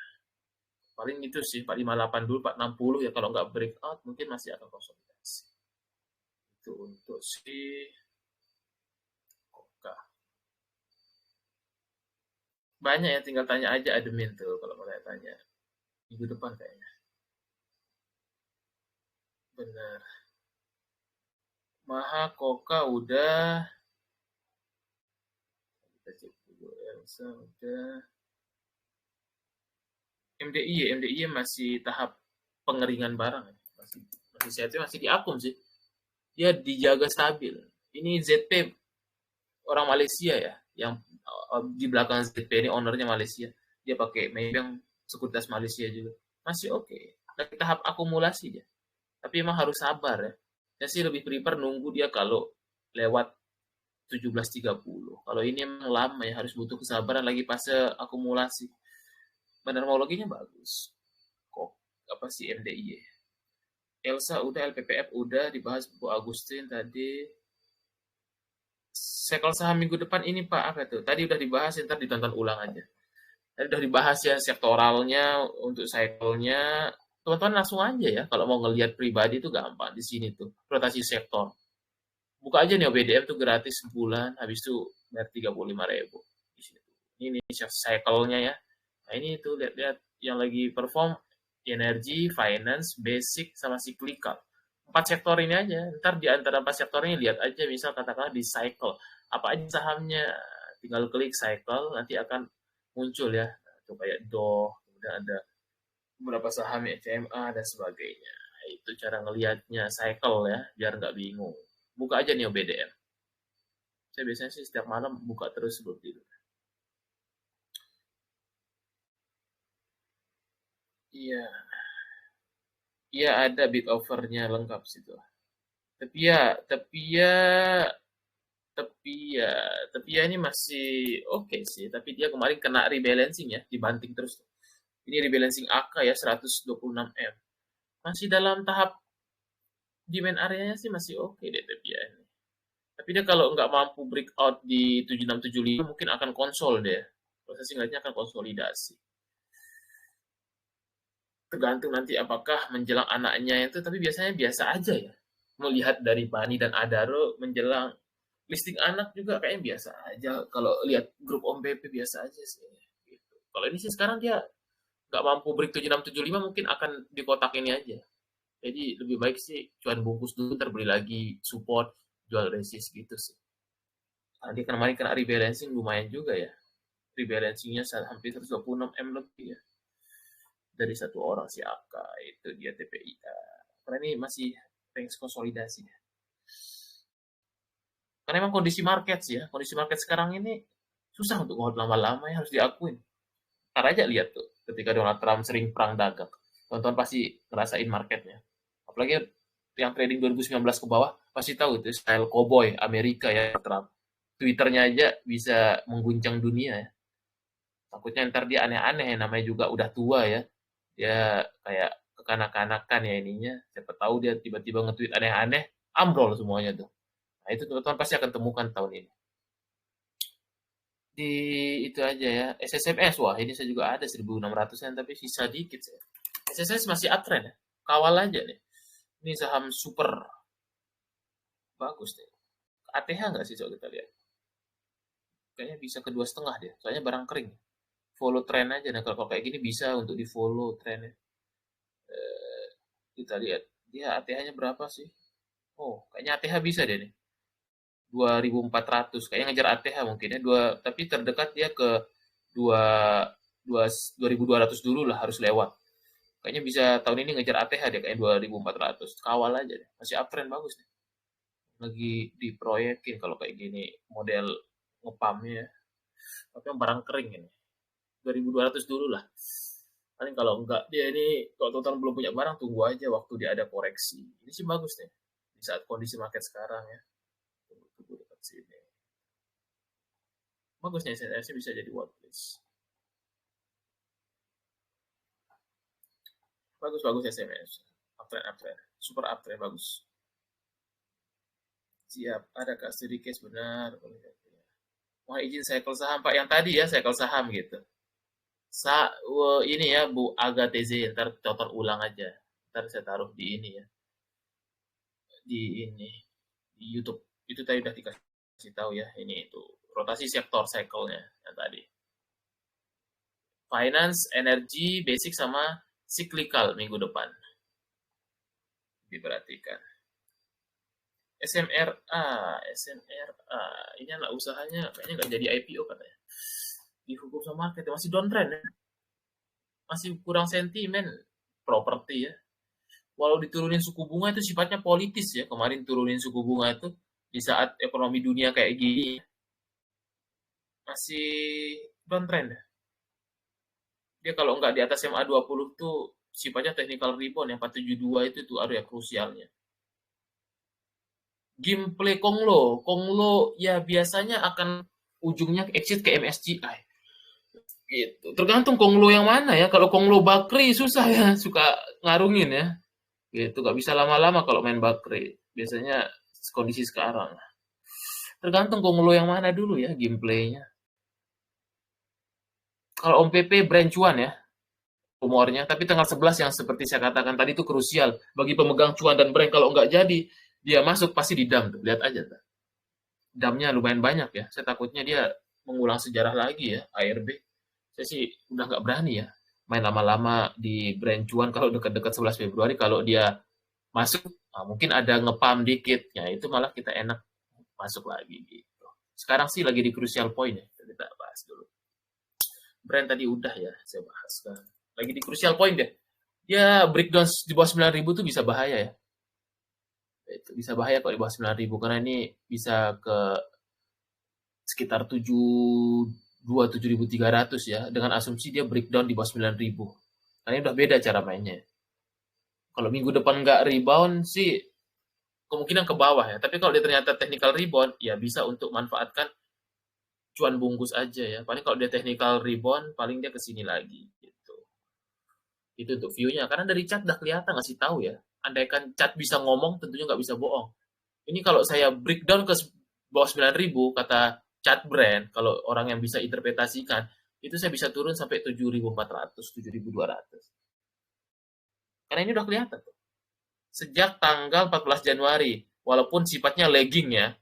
Paling itu sih, 458 dulu, 460 ya, kalau nggak breakout mungkin masih akan konsolidasi. Itu untuk si Coca. Banyak ya, tinggal tanya aja admin tuh kalau mau tanya. Minggu depan kayaknya. Bener. Maha Coca udah. Kita cek dulu, Elsa udah. MDI masih tahap pengeringan barang. Masih sehatnya masih di akun sih. Dia dijaga stabil. Ini ZP orang Malaysia ya, yang di belakang ZP ini ownernya Malaysia. Dia pakai Maybank sekuritas Malaysia juga. Masih oke. Lagi tahap akumulasi dia. Tapi emang harus sabar ya. Saya sih lebih prefer nunggu dia kalau lewat 17.30. Kalau ini emang lama ya, harus butuh kesabaran lagi fase akumulasi. Bandarmologinya bagus. Kok apa sih MDI? Elsa udah, LPPF udah dibahas Bu Agustin tadi. Sekel saham minggu depan ini Pak, apa tuh? Tadi udah dibahas, ntar ditonton ulang aja. Tadi udah dibahas ya sektoralnya, untuk cycle-nya. Teman-teman langsung aja ya, kalau mau ngelihat pribadi itu gampang di sini tuh, rotasi sektor. Buka aja nih OBDM tuh gratis sebulan, habis itu bayar 35.000 di sini tuh. Ini cycle-nya ya. Nah ini tuh lihat-lihat yang lagi perform energi, finance, basic, sama cyclical. 4 sektor ini aja. Ntar di antara 4 sektor ini lihat aja, misal katakanlah di cycle. Apa aja sahamnya, tinggal klik cycle, nanti akan muncul ya. Tuh kayak DOH, kemudian ada beberapa saham FMA, dan sebagainya. Nah, itu cara ngelihatnya cycle ya, biar nggak bingung. Buka aja nih OBDM. Saya biasanya sih setiap malam buka terus sebelum tidur. Iya, iya ada bid offernya lengkap situ. Tapi ya, tapi ya, tapi ya, tapi ya ini masih oke sih. Tapi dia kemarin kena rebalancing ya, dibanting terus. Ini rebalancing AK ya, 126M. Masih dalam tahap demand areanya sih masih oke deh tapi ya ini. Tapi dia kalau nggak mampu breakout di 7675 mungkin akan konsol deh. Proses singkatnya akan konsolidasi. Tergantung nanti apakah menjelang anaknya itu, tapi biasanya biasa aja ya. Melihat dari Bani dan Adaro menjelang listing anak juga kayaknya biasa aja. Kalau lihat grup Om BP biasa aja sih. Gitu. Kalau ini sih sekarang dia nggak mampu break 7675 mungkin akan di kotak ini aja. Jadi lebih baik sih cuan bungkus dulu, terbeli lagi support, jual resist gitu sih. Tadi kemarin kena rebalancing lumayan juga ya. Rebalancingnya hampir 126M lebih ya. Dari satu orang si Aka, itu dia TPIA. Karena ini masih range konsolidasi. Karena emang kondisi market sih ya. Kondisi market sekarang ini susah untuk hold lama-lama ya, harus diakuin. Ntar aja lihat tuh, ketika Donald Trump sering perang dagang. Tonton pasti ngerasain marketnya. Apalagi yang trading 2019 ke bawah, pasti tahu itu style cowboy Amerika ya Trump. Twitternya aja bisa mengguncang dunia ya. Takutnya ntar dia aneh-aneh, namanya juga udah tua ya. Dia kayak kekanak-kanakan ya ininya. Siapa tahu dia tiba-tiba nge-tweet aneh-aneh, ambrol semuanya tuh. Nah itu teman-teman pasti akan temukan tahun ini. Di itu aja ya, SSMS, wah ini saya juga ada 1.600-an tapi sisa dikit ya. SSS masih uptrend ya. Kawal aja nih. Ini saham super bagus nih. ATH nggak sih coba kita lihat? Kayaknya bisa ke 2,5 dia. Soalnya barang kering. Follow trend aja. Nah kalau kayak gini bisa untuk di follow trendnya. Kita lihat dia ATH-nya berapa sih? Oh, kayaknya ATH bisa deh nih. 2.400. Kayaknya ngejar ATH mungkin ya. Tapi terdekat dia ke 2 2.200 dulu lah harus lewat. Kayaknya bisa tahun ini ngejar ATH deh kayak 2.400. Kawal aja deh. Masih uptrend bagus nih. Lagi diproyekin kalau kayak gini model ngepamnya. Tapi yang barang kering ini. 2.200 dulu lah. Paling kalau enggak dia ini kalau total belum punya barang tunggu aja waktu dia ada koreksi. Ini sih bagus nih di saat kondisi market sekarang ya. Tunggu dekat sini. Bagus nih SNS bisa jadi watchlist. Bagus SMS. Uptrend. Super uptrend bagus. Siap. Ada Kak studi case benar. Mohon izin cycle saham Pak yang tadi ya cycle saham gitu. Ini ya Bu Agateze, ntar cotor ulang aja. Ntar saya taruh di ini ya, di YouTube. Itu tadi udah dikasih tahu ya. Ini itu rotasi sektor cycle-nya yang tadi. Finance, energi, basic sama cyclical minggu depan. Diperhatikan. SMRA. Ini anak usahanya kayaknya nggak jadi IPO katanya. Dihukum sama market masih downtrend ya. Masih kurang sentimen properti ya. Walau diturunin suku bunga itu sifatnya politis ya. Kemarin turunin suku bunga itu di saat ekonomi dunia kayak gini masih downtrend ya. Dia kalau nggak di atas MA20 tuh sifatnya technical rebound yang 472 itu tuh area krusialnya. Gameplay Konglo ya biasanya akan ujungnya exit ke MSCI. Gitu. Tergantung Konglo yang mana ya. Kalau Konglo Bakri susah ya, suka ngarungin ya. Gitu, nggak bisa lama-lama kalau main Bakri. Biasanya kondisi sekarang. Tergantung Konglo yang mana dulu ya gameplaynya. Kalau Om PP brand cuan ya, umurnya. Tapi tanggal 11 yang seperti saya katakan tadi itu krusial. Bagi pemegang cuan dan brand, kalau nggak jadi, dia masuk pasti di dam. Lihat aja. Damnya lumayan banyak ya. Saya takutnya dia mengulang sejarah lagi ya, ARB. Saya sih udah nggak berani ya main lama-lama di brand cuan kalau dekat-dekat 11 Februari. Kalau dia masuk, nah mungkin ada ngepam dikit. Ya itu malah kita enak masuk lagi gitu. Sekarang sih lagi di crucial point ya. Kita bahas dulu. Brand tadi udah ya saya bahas kan. Lagi di crucial point deh. Ya breakdown di bawah 9.000 tuh bisa bahaya ya. Itu bisa bahaya kalau di bawah 9.000 karena ini bisa ke sekitar 7.300 ya dengan asumsi dia breakdown di bawah 9.000. Karena ini udah beda cara mainnya. Kalau minggu depan nggak rebound sih kemungkinan ke bawah ya. Tapi kalau dia ternyata technical rebound ya bisa untuk manfaatkan cuan bungkus aja ya. Paling kalau dia technical rebound paling dia ke sini lagi gitu. Itu untuk view-nya karena dari chat udah kelihatan ngasih tahu ya. Andaikan chat bisa ngomong tentunya nggak bisa bohong. Ini kalau saya breakdown ke bawah 9.000 kata chat brand, kalau orang yang bisa interpretasikan, itu saya bisa turun sampai 7.400, 7.200. Karena ini udah kelihatan tuh. Sejak tanggal 14 Januari, walaupun sifatnya lagging ya,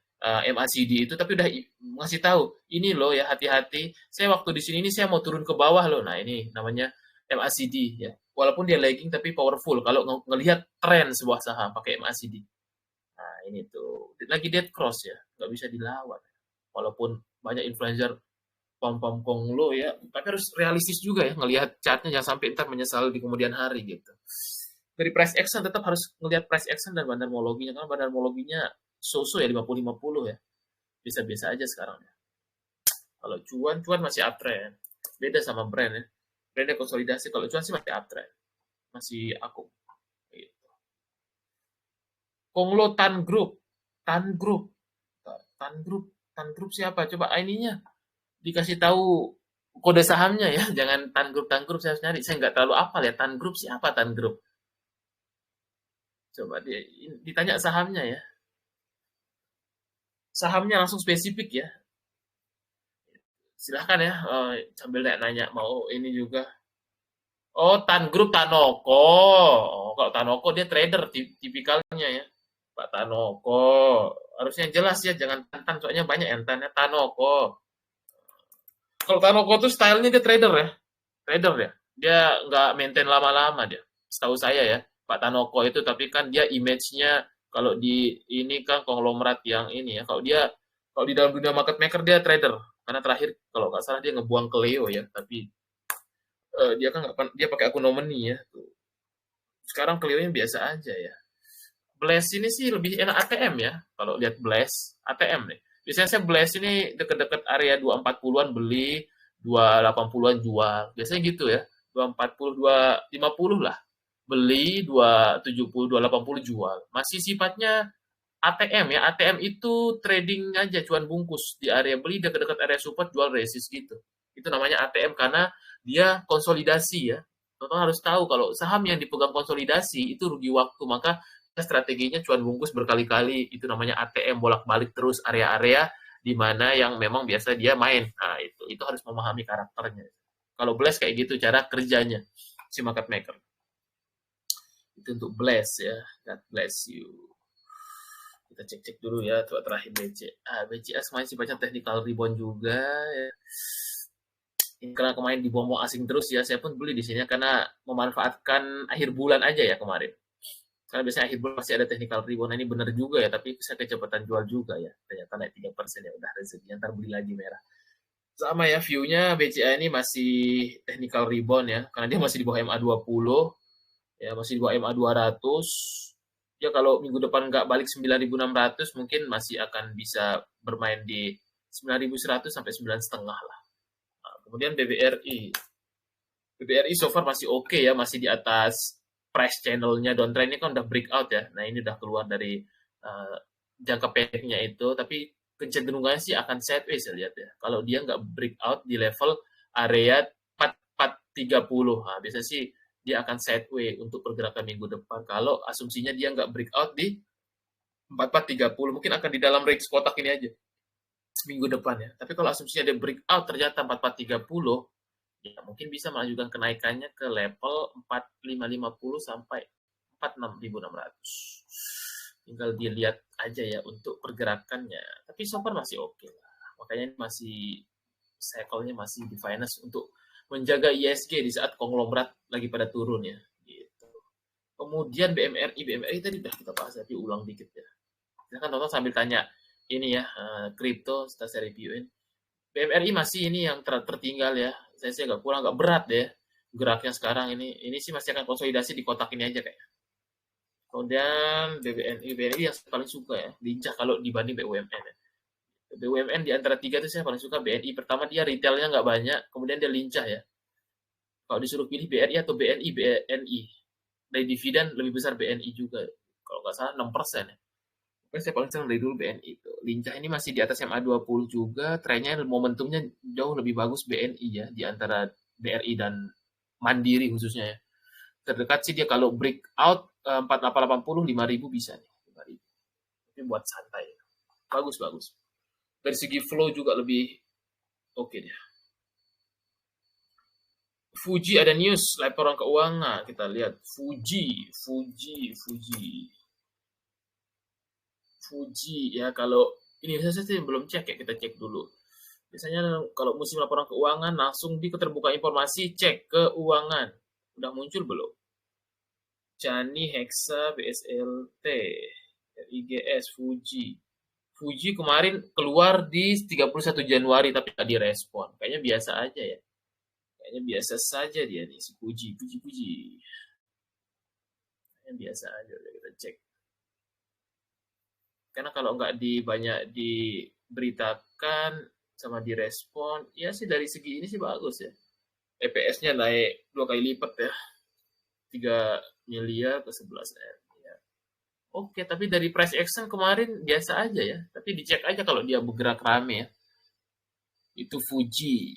MACD itu, tapi udah ngasih tahu, ini loh ya hati-hati, saya waktu di sini ini saya mau turun ke bawah loh. Nah ini namanya MACD ya. Walaupun dia lagging tapi powerful kalau ngelihat tren sebuah saham pakai MACD. Nah ini tuh, lagi dead cross ya, nggak bisa dilawan. Walaupun banyak influencer pom-pom konglo ya, tapi harus realistis juga ya, ngelihat chartnya jangan sampai ntar menyesal di kemudian hari gitu. Dari price action tetap harus ngelihat price action dan bandarmologinya, karena bandarmologinya so-so ya 50-50 ya, biasa-biasa aja sekarang ya. Kalau cuan masih uptrend, beda sama brand ya, brandnya konsolidasi, kalau cuan sih masih uptrend, masih aku gitu. Konglo Tan Group, Tan Group, Tan Group, Tan Group siapa? Coba ininya dikasih tahu kode sahamnya ya, jangan Tan Group saya harus nyari, saya nggak terlalu apal ya Tan Group siapa Tan Group. Coba ditanya sahamnya ya. Sahamnya langsung spesifik ya. Silahkan ya, sambil nanya mau ini juga. Oh, Tan Group Tanoko. Oh, kalau Tanoko dia trader tipikalnya ya. Pak Tanoko. Harusnya jelas ya, jangan Tan, soalnya banyak yang Tan ya. Tanoko. Kalau Tanoko tuh stylenya dia trader ya. Trader ya. Dia nggak maintain lama-lama dia. Setahu saya ya. Pak Tanoko itu, tapi kan dia image-nya kalau di ini kan konglomerat yang ini ya. Kalau di dalam dunia market maker dia trader. Karena terakhir kalau nggak salah dia ngebuang ke Leo ya. Tapi dia kan nggak dia pakai akun nomini ya. Sekarang Clio-nya biasa aja ya. Blast ini sih lebih enak ATM ya. Kalau lihat Blast, ATM nih. Biasanya saya Blast ini deket-deket area 240-an beli, 280-an jual. Biasanya gitu ya. 240, 250 lah. Beli, 270, 280 jual. Masih sifatnya ATM ya. ATM itu trading aja, cuan bungkus. Di area beli dekat-dekat area support, jual resist gitu. Itu namanya ATM karena dia konsolidasi ya. Teman harus tahu kalau saham yang dipegang konsolidasi itu rugi waktu, maka strateginya cuan bungkus berkali-kali. Itu namanya ATM, bolak-balik terus area-area di mana yang memang biasa dia main. Nah, itu harus memahami karakternya. Kalau Blast kayak gitu cara kerjanya si market maker. Itu untuk Blast ya. God bless you. Kita cek-cek dulu ya tuh terakhir BCA. BCA masih banyak technical rebound juga ya. Ini karena kemarin dibom asing terus ya, saya pun beli di sini karena memanfaatkan akhir bulan aja ya kemarin. Karena biasanya akhir bulan pasti ada technical rebound. Nah, ini benar juga ya, tapi saya kecepatan jual juga ya. Ternyata naik 3% ya, udah rezeki. Ntar beli lagi merah. Sama ya, view-nya BCA ini masih technical rebound ya, karena dia masih di bawah MA20, ya masih di bawah MA200. Ya kalau minggu depan nggak balik 9.600 mungkin masih akan bisa bermain di 9.100 sampai 9,5 lah. Nah, kemudian BBRI. BBRI so far masih oke ya, masih di atas price channel-nya downtrend ini kan udah breakout ya. Nah, ini udah keluar dari jangka pendeknya itu, tapi kecenderungannya sih akan sideways saya lihat ya. Kalau dia nggak breakout di level area 4430, nah, biasanya sih dia akan sideways untuk pergerakan minggu depan. Kalau asumsinya dia nggak breakout di 4430, mungkin akan di dalam range kotak ini aja minggu depan ya. Tapi kalau asumsinya dia breakout ternyata 4430, ya mungkin bisa melanjutkan kenaikannya ke level 4550 sampai 46.600. Tinggal dilihat aja ya untuk pergerakannya. Tapi so far masih oke lah. Makanya masih cycle-nya masih di finance untuk menjaga ISG di saat konglomerat lagi pada turun ya. Gitu. Kemudian BMRI tadi udah kita bahas tapi ulang dikit ya. Silakan nonton sambil tanya ini ya, kripto saya reviewin. BMRI masih ini yang tertinggal ya. Saya sih agak kurang, agak berat deh geraknya sekarang ini. Ini sih masih akan konsolidasi di kotak ini aja kayak. Kemudian BNI yang saya paling suka ya, lincah kalau dibanding BUMN ya. BUMN di antara tiga itu saya paling suka BNI. Pertama dia retailnya nggak banyak, kemudian dia lincah ya. Kalau disuruh pilih BRI atau BNI. Dari dividen lebih besar BNI juga. Kalau nggak salah 6% ya. Pokoknya saya paling senang dari dulu BNI itu. Lincah ini masih di atas MA20 juga, trennya momentumnya jauh lebih bagus BNI ya, di antara BRI dan Mandiri khususnya ya. Terdekat sih dia kalau breakout 4880 5.000 bisa nih, 5.000. Ini buat santai. Bagus bagus. Dari segi flow juga lebih oke deh. Fuji ada news laporan keuangan, kita lihat Fuji ya. Kalau ini saya sih belum cek ya, kita cek dulu. Biasanya kalau musim laporan keuangan langsung di keterbukaan informasi cek keuangan. Udah muncul belum? Chani, Hexa, BSLT, RIGS, Fuji. Fuji kemarin keluar di 31 Januari tapi nggak direspon. Kayaknya biasa aja ya. Kayaknya biasa saja dia nih si Fuji. Kayaknya biasa aja, kita cek. Karena kalau nggak banyak diberitakan sama direspon, ya sih dari segi ini sih bagus ya. EPS-nya naik 2 kali lipat ya. 3 miliar ke 11 M. Ya. Oke, tapi dari price action kemarin biasa aja ya. Tapi dicek aja kalau dia bergerak rame ya. Itu Fuji.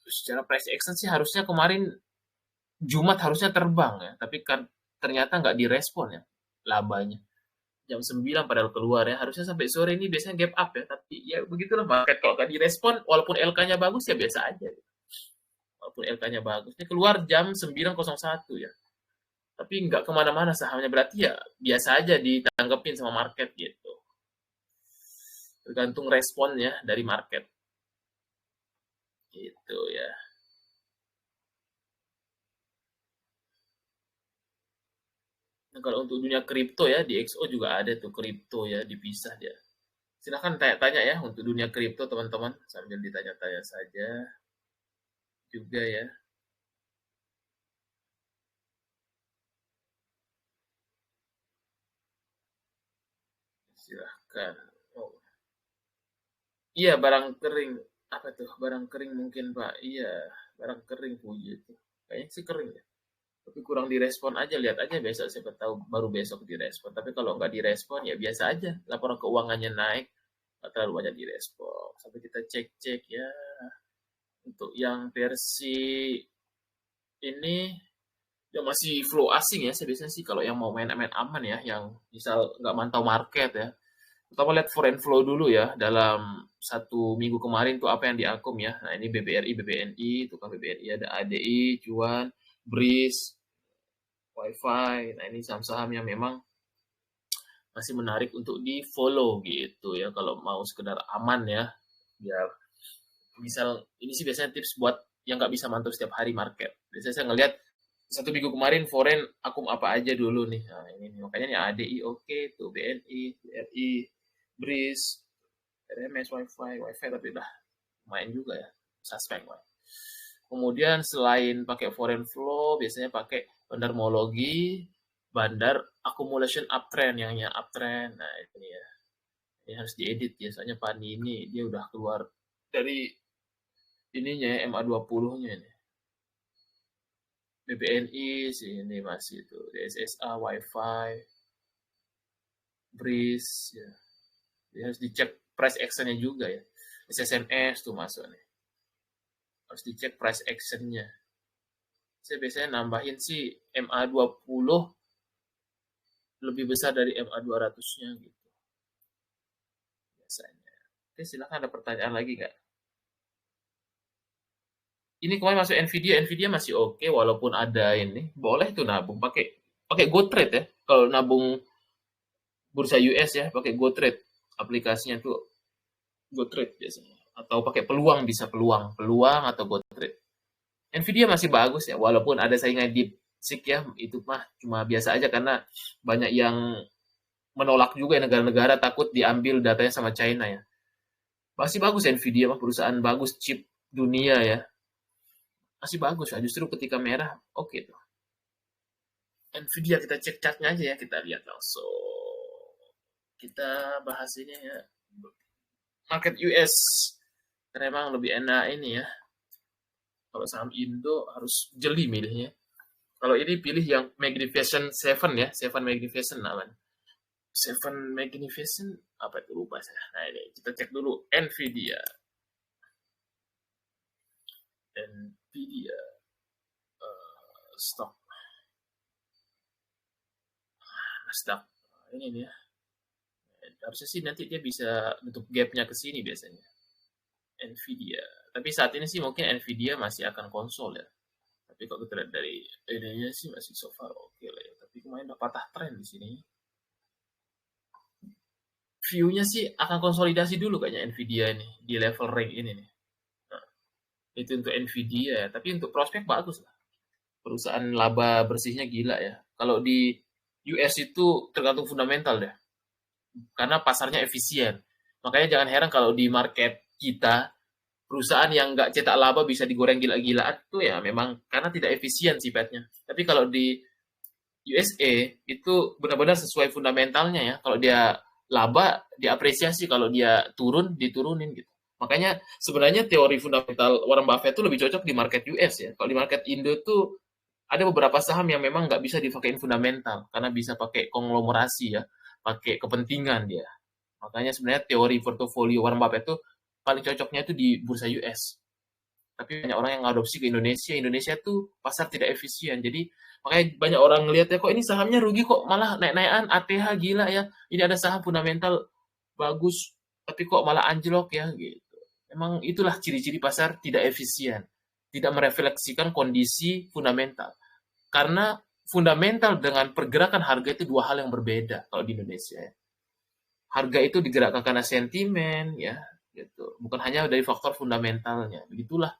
Secara price action sih harusnya kemarin Jumat harusnya terbang ya. Tapi kan ternyata nggak direspon ya labanya. Jam 9 padahal keluar ya. Harusnya sampai sore ini biasanya gap up ya. Tapi ya begitulah market kalau nggak direspon walaupun LK-nya bagus ya biasa aja. walaupun LK-nya bagus. Ini keluar jam 9.01 ya. Tapi nggak kemana-mana sahamnya, berarti ya biasa aja ditanggepin sama market gitu. Tergantung responnya dari market. Gitu ya. Nah, kalau untuk dunia kripto ya, di XO juga ada tuh kripto ya, dipisah dia. Silahkan tanya-tanya ya untuk dunia kripto teman-teman, sambil ditanya-tanya saja juga ya. Silahkan. Oh, iya barang kering. Apa tuh? Barang kering mungkin Pak. Iya, barang kering Puji itu. Kayaknya sih kering ya. Tapi kurang direspon aja, lihat aja besok, siapa tahu baru besok direspon. Tapi kalau nggak direspon ya biasa aja, laporan keuangannya naik, nggak terlalu banyak direspon. Sampai kita cek-cek ya. Untuk yang versi ini yang masih flow asing ya, saya biasanya sih kalau yang mau main-main aman ya, yang misal nggak mantau market ya, pertama lihat foreign flow dulu ya, dalam 1 minggu kemarin tuh apa yang diakum ya. Nah ini BBRI, BBNI, itu kan BBRI ada ADI, Cuan, BRIS, WiFi. Nah ini saham-saham yang memang masih menarik untuk di follow gitu ya, kalau mau sekedar aman ya. Biar misal ini sih biasanya tips buat yang nggak bisa mantau setiap hari market. Biasanya saya ngelihat 1 minggu kemarin foreign akum apa aja dulu nih. Nah ini makanya nih ADI oke tuh, BNI, BRI, BRIS, RMS, WiFi tapi udah main juga ya, suspek lah. Kemudian selain pakai foreign flow, biasanya pakai bandarmologi, bandar accumulation uptrend, yang uptrend. Nah ini ya, ini harus diedit ya, soalnya Pani ini dia udah keluar dari ininya ya, MA20-nya ini. BBNI sih ini masih itu, DSSA, WiFi, BRIS ya. Dia harus dicek price action-nya juga ya. SSNS tuh masuk nih. Harus dicek price action-nya. Saya biasanya nambahin sih MA20 lebih besar dari MA200-nya gitu. Biasanya. Oke, silakan ada pertanyaan lagi nggak? Ini kemarin masuk Nvidia masih oke walaupun ada ini. Boleh tuh nabung pakai pakai GoTrade ya. Kalau nabung bursa US ya, pakai GoTrade. Aplikasinya tuh GoTrade biasanya. Atau pakai peluang, bisa peluang atau GoTrade. Nvidia masih bagus ya, walaupun ada saingan DeepSeek ya, itu mah cuma biasa aja karena banyak yang menolak juga ya, negara-negara takut diambil datanya sama China ya. Masih bagus Nvidia mah, perusahaan bagus, chip dunia ya. Masih bagus ya, justru ketika merah, oke tuh. Nvidia kita cek chartnya aja ya, kita lihat langsung. Kita bahas ini ya. Market US, karena emang lebih enak ini ya. Kalau saham Indo harus jeli milihnya. Kalau ini pilih yang Magnificent Seven ya, Seven Magnificent namanya. Seven Magnificent apa itu, lupa saya. Nah ini kita cek dulu Nvidia. Nvidia stock Nasdaq. Ini nih ya. Harusnya sih nanti dia bisa bentuk gapnya ke sini biasanya. Nvidia. Tapi saat ini sih mungkin Nvidia masih akan konsol ya. Tapi kalau kita lihat dari ininya sih masih so far oke lah ya. Tapi kemarin udah patah tren di sini. View-nya sih akan konsolidasi dulu kayaknya Nvidia nih di level rank ini nih. Nah, itu untuk Nvidia ya. Tapi untuk prospek bagus lah. Perusahaan laba bersihnya gila ya. Kalau di US itu tergantung fundamental deh. Karena pasarnya efisien. Makanya jangan heran kalau di market kita perusahaan yang nggak cetak laba bisa digoreng gila-gilaan tuh ya memang karena tidak efisien sifatnya. Tapi kalau di USA itu benar-benar sesuai fundamentalnya ya. Kalau dia laba diapresiasi, kalau dia turun diturunin gitu. Makanya sebenarnya teori fundamental Warren Buffett itu lebih cocok di market US ya. Kalau di market Indo tuh ada beberapa saham yang memang nggak bisa dipakai fundamental karena bisa pakai konglomerasi ya, pakai kepentingan dia. Makanya sebenarnya teori portofolio Warren Buffett itu paling cocoknya itu di bursa US. Tapi banyak orang yang ngadopsi ke Indonesia. Indonesia tuh pasar tidak efisien. Jadi makanya banyak orang ngelihatnya kok ini sahamnya rugi kok malah naik-naikan, ATH gila ya. Ini ada saham fundamental bagus tapi kok malah anjlok ya gitu. Emang itulah ciri-ciri pasar tidak efisien. tidak merefleksikan kondisi fundamental. Karena fundamental dengan pergerakan harga itu dua hal yang berbeda kalau di Indonesia ya. Harga itu digerakkan karena sentimen ya, gitu. Bukan hanya dari faktor fundamentalnya. Begitulah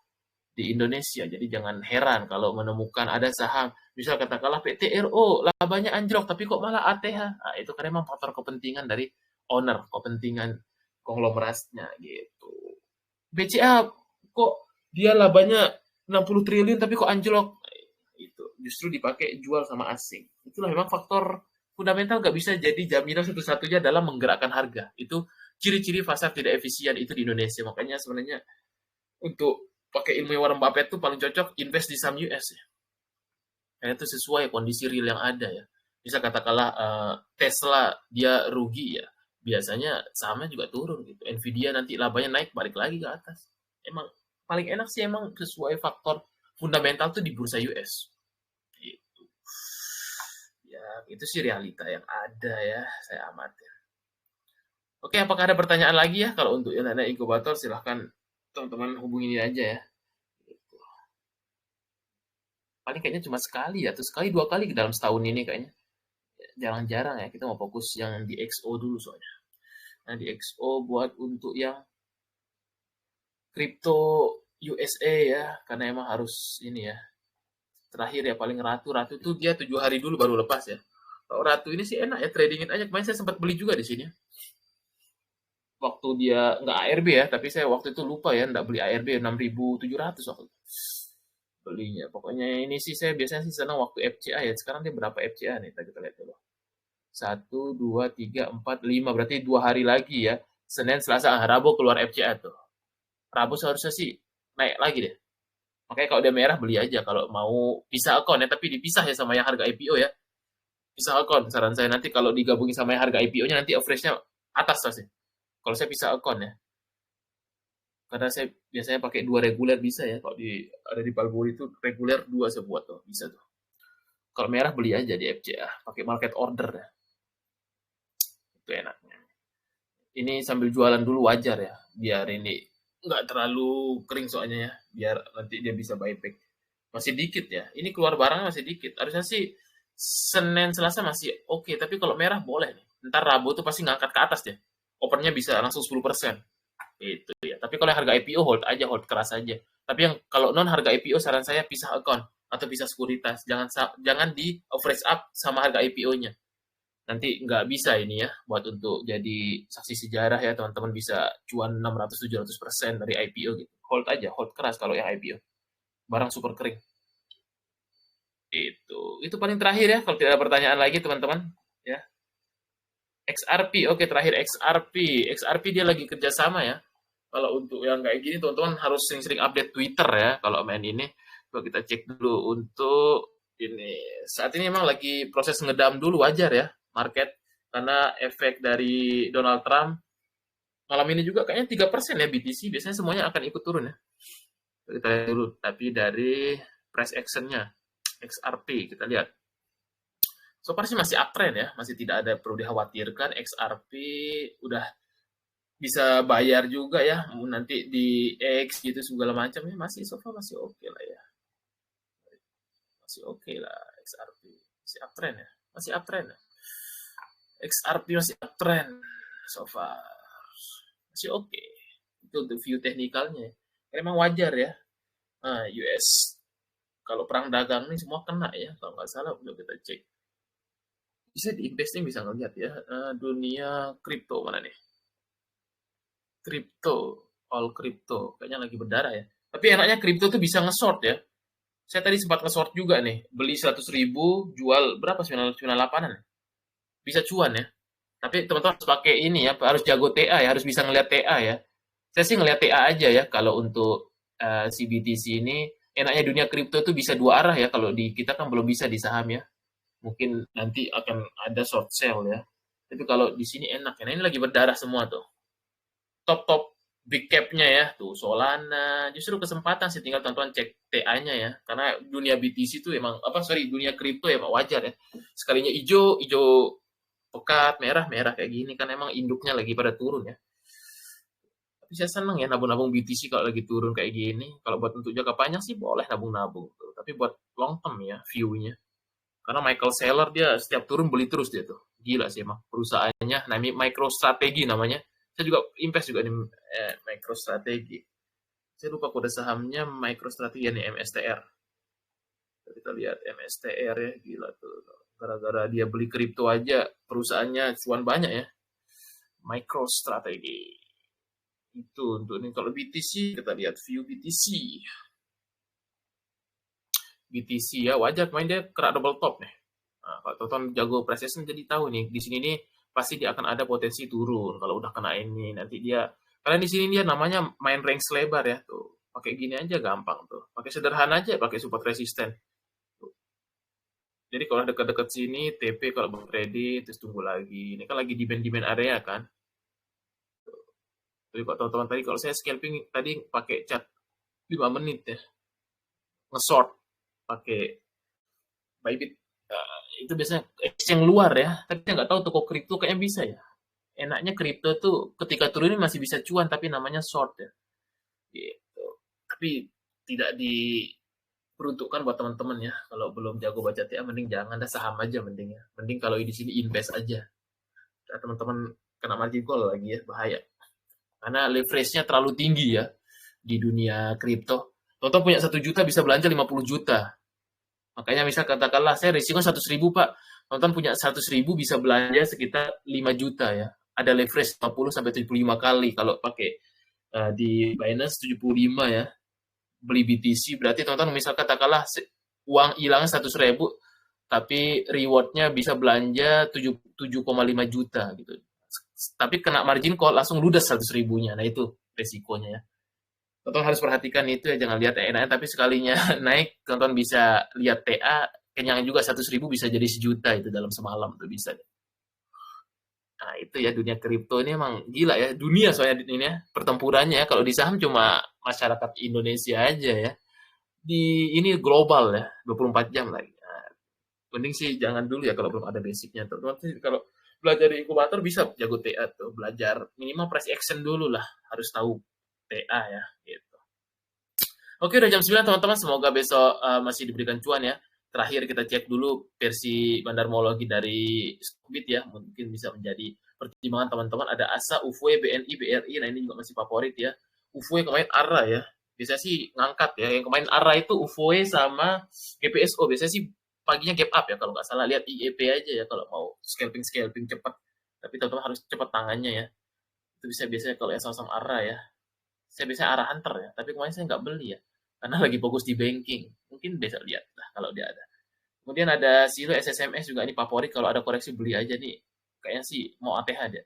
di Indonesia. Jadi jangan heran kalau menemukan ada saham, misal katakanlah PTRO, labanya anjlok, tapi kok malah ATH. Nah, itu kan memang faktor kepentingan dari owner, kepentingan konglomerasinya gitu. BCA kok dia labanya 60 triliun tapi kok anjlok? Itu justru dipakai jual sama asing. Itulah memang faktor fundamental nggak bisa jadi jaminan satu-satunya dalam menggerakkan harga. Itu ciri-ciri pasar tidak efisien itu di Indonesia. Makanya sebenarnya untuk pakai ilmu Warren Buffett itu paling cocok invest di saham US ya. Karena itu sesuai kondisi real yang ada ya. Bisa katakanlah Tesla dia rugi ya. Biasanya sahamnya juga turun gitu. Nvidia nanti labanya naik balik lagi ke atas. Emang paling enak sih emang sesuai faktor fundamental tuh di bursa US. Gitu. Ya, itu sih realita yang ada ya, saya amati. Oke, apakah ada pertanyaan lagi ya? Kalau untuk yang ada inkubator, silahkan teman-teman hubungi ini aja ya. Gitu. Paling kayaknya cuma sekali ya, atau sekali dua kali dalam setahun ini kayaknya. Jarang-jarang ya, kita mau fokus yang di XO dulu soalnya. Nah, di XO buat untuk yang kripto USA ya, karena emang harus ini ya. Terakhir ya paling Ratu tuh dia 7 hari dulu baru lepas ya. Kalau Ratu ini sih enak ya, tradingin aja. Kemarin saya sempat beli juga di sini. Waktu dia nggak ARB ya, tapi saya waktu itu lupa ya, nggak beli ARB 6.700 waktu itu belinya. Pokoknya ini sih saya biasanya sih senang waktu FCA ya. Sekarang dia berapa FCA nih? Kita lihat dulu. 1, 2, 3, 4, 5. Berarti 2 hari lagi ya. Senin, Selasa, Rabu keluar FCA tuh. Rabu seharusnya sih naik lagi deh. Makanya kalau dia merah beli aja kalau mau pisah akun ya, tapi dipisah ya sama yang harga IPO ya. Pisah akun saran saya nanti kalau digabungin sama yang harga IPO-nya nanti average-nya atas pasti. Kalau saya pisah akun ya. Karena saya biasanya pakai 2 reguler bisa ya. Kalau ada di Palbori itu reguler 2 saya buat tuh, bisa tuh. Kalau merah beli aja di FCA, pakai market order ya. Itu enaknya. Ini sambil jualan dulu wajar ya, biar ini nggak terlalu kering soalnya ya, biar nanti dia bisa buyback. Masih dikit ya, ini keluar barangnya masih dikit. Harusnya sih Senin Selasa masih oke, tapi kalau merah boleh nih. Ntar Rabu tuh pasti ngangkat ke atas deh. Opennya bisa langsung 10%. Itu ya. Tapi kalau harga IPO hold aja, hold keras aja. Tapi yang kalau non harga IPO saran saya pisah account atau pisah sekuritas. Jangan di average up sama harga IPO-nya. Nanti nggak bisa ini ya buat untuk jadi saksi sejarah ya teman-teman bisa cuan 600-700% dari IPO gitu. Hold aja, hold keras kalau yang IPO. Barang super kering. Itu paling terakhir ya kalau tidak ada pertanyaan lagi teman-teman ya. XRP, oke terakhir XRP. XRP dia lagi kerjasama ya. Kalau untuk yang kayak gini teman-teman harus sering-sering update Twitter ya kalau main ini. Coba kita cek dulu untuk ini. Saat ini memang lagi proses ngedam dulu wajar ya market karena efek dari Donald Trump. Malam ini juga kayaknya 3% ya BTC, biasanya semuanya akan ikut turun ya. Kita lihat dulu, tapi dari price action-nya XRP kita lihat. So far sih masih uptrend ya, masih tidak ada perlu dikhawatirkan. XRP udah bisa bayar juga ya, nanti di X gitu segala macam ya masih so far masih oke lah ya. Masih oke lah XRP. Masih uptrend ya, masih uptrend ya. XRP masih uptrend so far. Masih oke. Itu untuk view teknikalnya. Memang wajar ya. Nah, US kalau perang dagang ini semua kena ya. Kalau nggak salah udah kita cek. Bisa di investing bisa ngeliat ya. Dunia kripto mana nih? Kripto, all kripto. Kayaknya lagi berdarah ya. Tapi enaknya kripto tuh bisa nge-short ya. Saya tadi sempat nge-short juga nih. Beli 100.000, jual berapa? 98-an. Bisa cuan ya. Tapi teman-teman harus pakai ini ya, harus jago TA ya, harus bisa ngeliat TA ya. Saya sih ngeliat TA aja ya, kalau untuk CBTC ini, enaknya dunia kripto itu bisa dua arah ya, kalau di kita kan belum bisa di saham ya. Mungkin nanti akan ada short sale ya. Tapi kalau di sini enak ya, nah, ini lagi berdarah semua tuh. Top-top big cap-nya ya, tuh Solana, justru kesempatan sih tinggal teman-teman cek TA-nya ya. Karena dunia BTC itu emang, dunia kripto ya wajar ya. Sekalinya hijau, hijau pekat, merah kayak gini kan emang induknya lagi pada turun ya. Bisa seneng ya nabung-nabung BTC kalau lagi turun kayak gini. Kalau buat untuk jangka panjang sih boleh nabung-nabung tuh. Tapi buat long term ya view-nya. Karena Michael Saylor dia setiap turun beli terus dia tuh. Gila sih emang perusahaannya. Namanya MicroStrategy namanya. Saya juga invest juga di MicroStrategy. Saya lupa kode sahamnya MicroStrategy ya nih MSTR. Kita lihat MSTR ya, gila tuh. Gara-gara dia beli kripto aja perusahaannya cuan banyak ya. MicroStrategy. Itu untuk ini kalau BTC kita lihat view BTC. BTC ya wajar main dia kena double top nih. Nah, kalau tonton jago precision jadi tahu nih di sini nih pasti dia akan ada potensi turun kalau udah kena ini nanti dia karena di sini dia namanya main range lebar ya tuh. Pakai gini aja gampang tuh. Pakai sederhana aja pakai support resisten. Jadi kalau dekat-dekat sini TP kalau mau trading terus tunggu lagi. Ini kan lagi demand area kan. Jadi kalau teman-teman tadi kalau saya scalping tadi pakai cat 5 menit ya. Nge-short pakai Bybit. Itu biasanya exchange luar ya. Tapi saya nggak tahu toko kripto kayaknya bisa ya. Enaknya kripto tuh ketika turun ini masih bisa cuan tapi namanya short ya. Gitu. Tapi tidak diperuntukkan buat teman-teman ya. Kalau belum jago baca TA mending jangan dah saham aja mending ya. Mending kalau di sini invest aja. Teman-teman kena margin call lagi ya bahaya. Karena leverage-nya terlalu tinggi ya di dunia kripto. Tonton punya 1 juta bisa belanja 50 juta. Makanya misal katakanlah saya risiko 100.000 Pak. Tonton punya 100.000 bisa belanja sekitar 5 juta ya. Ada leverage 50 sampai 75 kali kalau pakai di Binance 75 ya. Beli BTC berarti tonton misal katakanlah uang hilangnya 100.000 tapi rewardnya bisa belanja 7,5 juta gitu. Tapi kena margin call langsung ludas 100.000-nya. Nah itu resikonya ya. Tonton harus perhatikan itu ya, jangan lihat enaknya tapi sekalinya naik tonton bisa lihat TA kenyang juga 100.000 bisa jadi 1 juta itu dalam semalam tuh bisa. Nah itu ya dunia kripto ini emang gila ya dunia soalnya ini ya pertempurannya ya. Kalau di saham cuma masyarakat Indonesia aja ya di ini global ya 24 jam lagi. Nah, mending sih jangan dulu ya kalau belum ada basicnya tuh. Kalau belajar di inkubator bisa jago TA tuh belajar minimal price action dulu lah harus tahu TA ya gitu. Oke, udah jam 9 teman-teman. Semoga besok masih diberikan cuan ya. Terakhir kita cek dulu versi bandarmologi dari Stockbit ya. Mungkin bisa menjadi pertimbangan teman-teman. Ada ASA, UFW, BNI, BRI. Nah, ini juga masih favorit ya. UFW kemarin ARA ya. Biasanya sih ngangkat ya. Yang kemarin ARA itu UFW sama GPSO. Biasanya sih paginya gap up ya. Kalau nggak salah lihat IEP aja ya kalau mau scalping cepat. Tapi teman-teman harus cepat tangannya ya. Itu bisa biasanya kalau yang sama-sama ARA ya. Saya biasanya ARA hunter ya. Tapi kemarin saya nggak beli ya karena lagi fokus di banking. Mungkin besok lihat lah kalau dia ada. Kemudian ada Silo SSMS juga ini favorit kalau ada koreksi beli aja nih. Kayaknya sih mau ATH ada.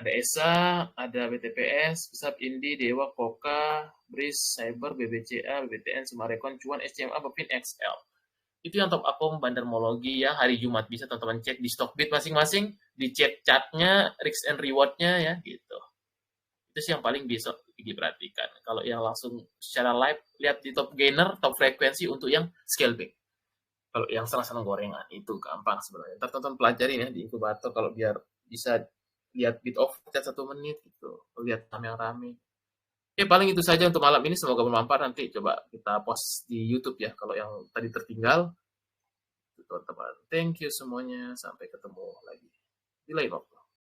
Ada ESA, ada BTPS, Pesat Indi, Dewa, Koka, BRIS, Cyber, BBCA, BBTN, Sumarekon, Cuan, SCMA, Pepin, XL. Itu yang top akum bandarmologi yang hari Jumat bisa teman-teman cek di Stockbit masing-masing, di chat chatnya, risk and rewardnya ya gitu. Itu sih yang paling bisa diperhatikan. Kalau yang langsung secara live, lihat di top gainer, top frekuensi untuk yang scalping. Kalau yang senang-senang gorengan, itu gampang sebenarnya. Ntar tonton pelajari ya di inkubator kalau biar bisa lihat bit of chat 1 menit gitu. Lihat yang rame. Oke, paling itu saja untuk malam ini. Semoga bermanfaat. Nanti coba kita post di YouTube ya. Kalau yang tadi tertinggal, teman-teman. Thank you semuanya. Sampai ketemu lagi di lain waktu.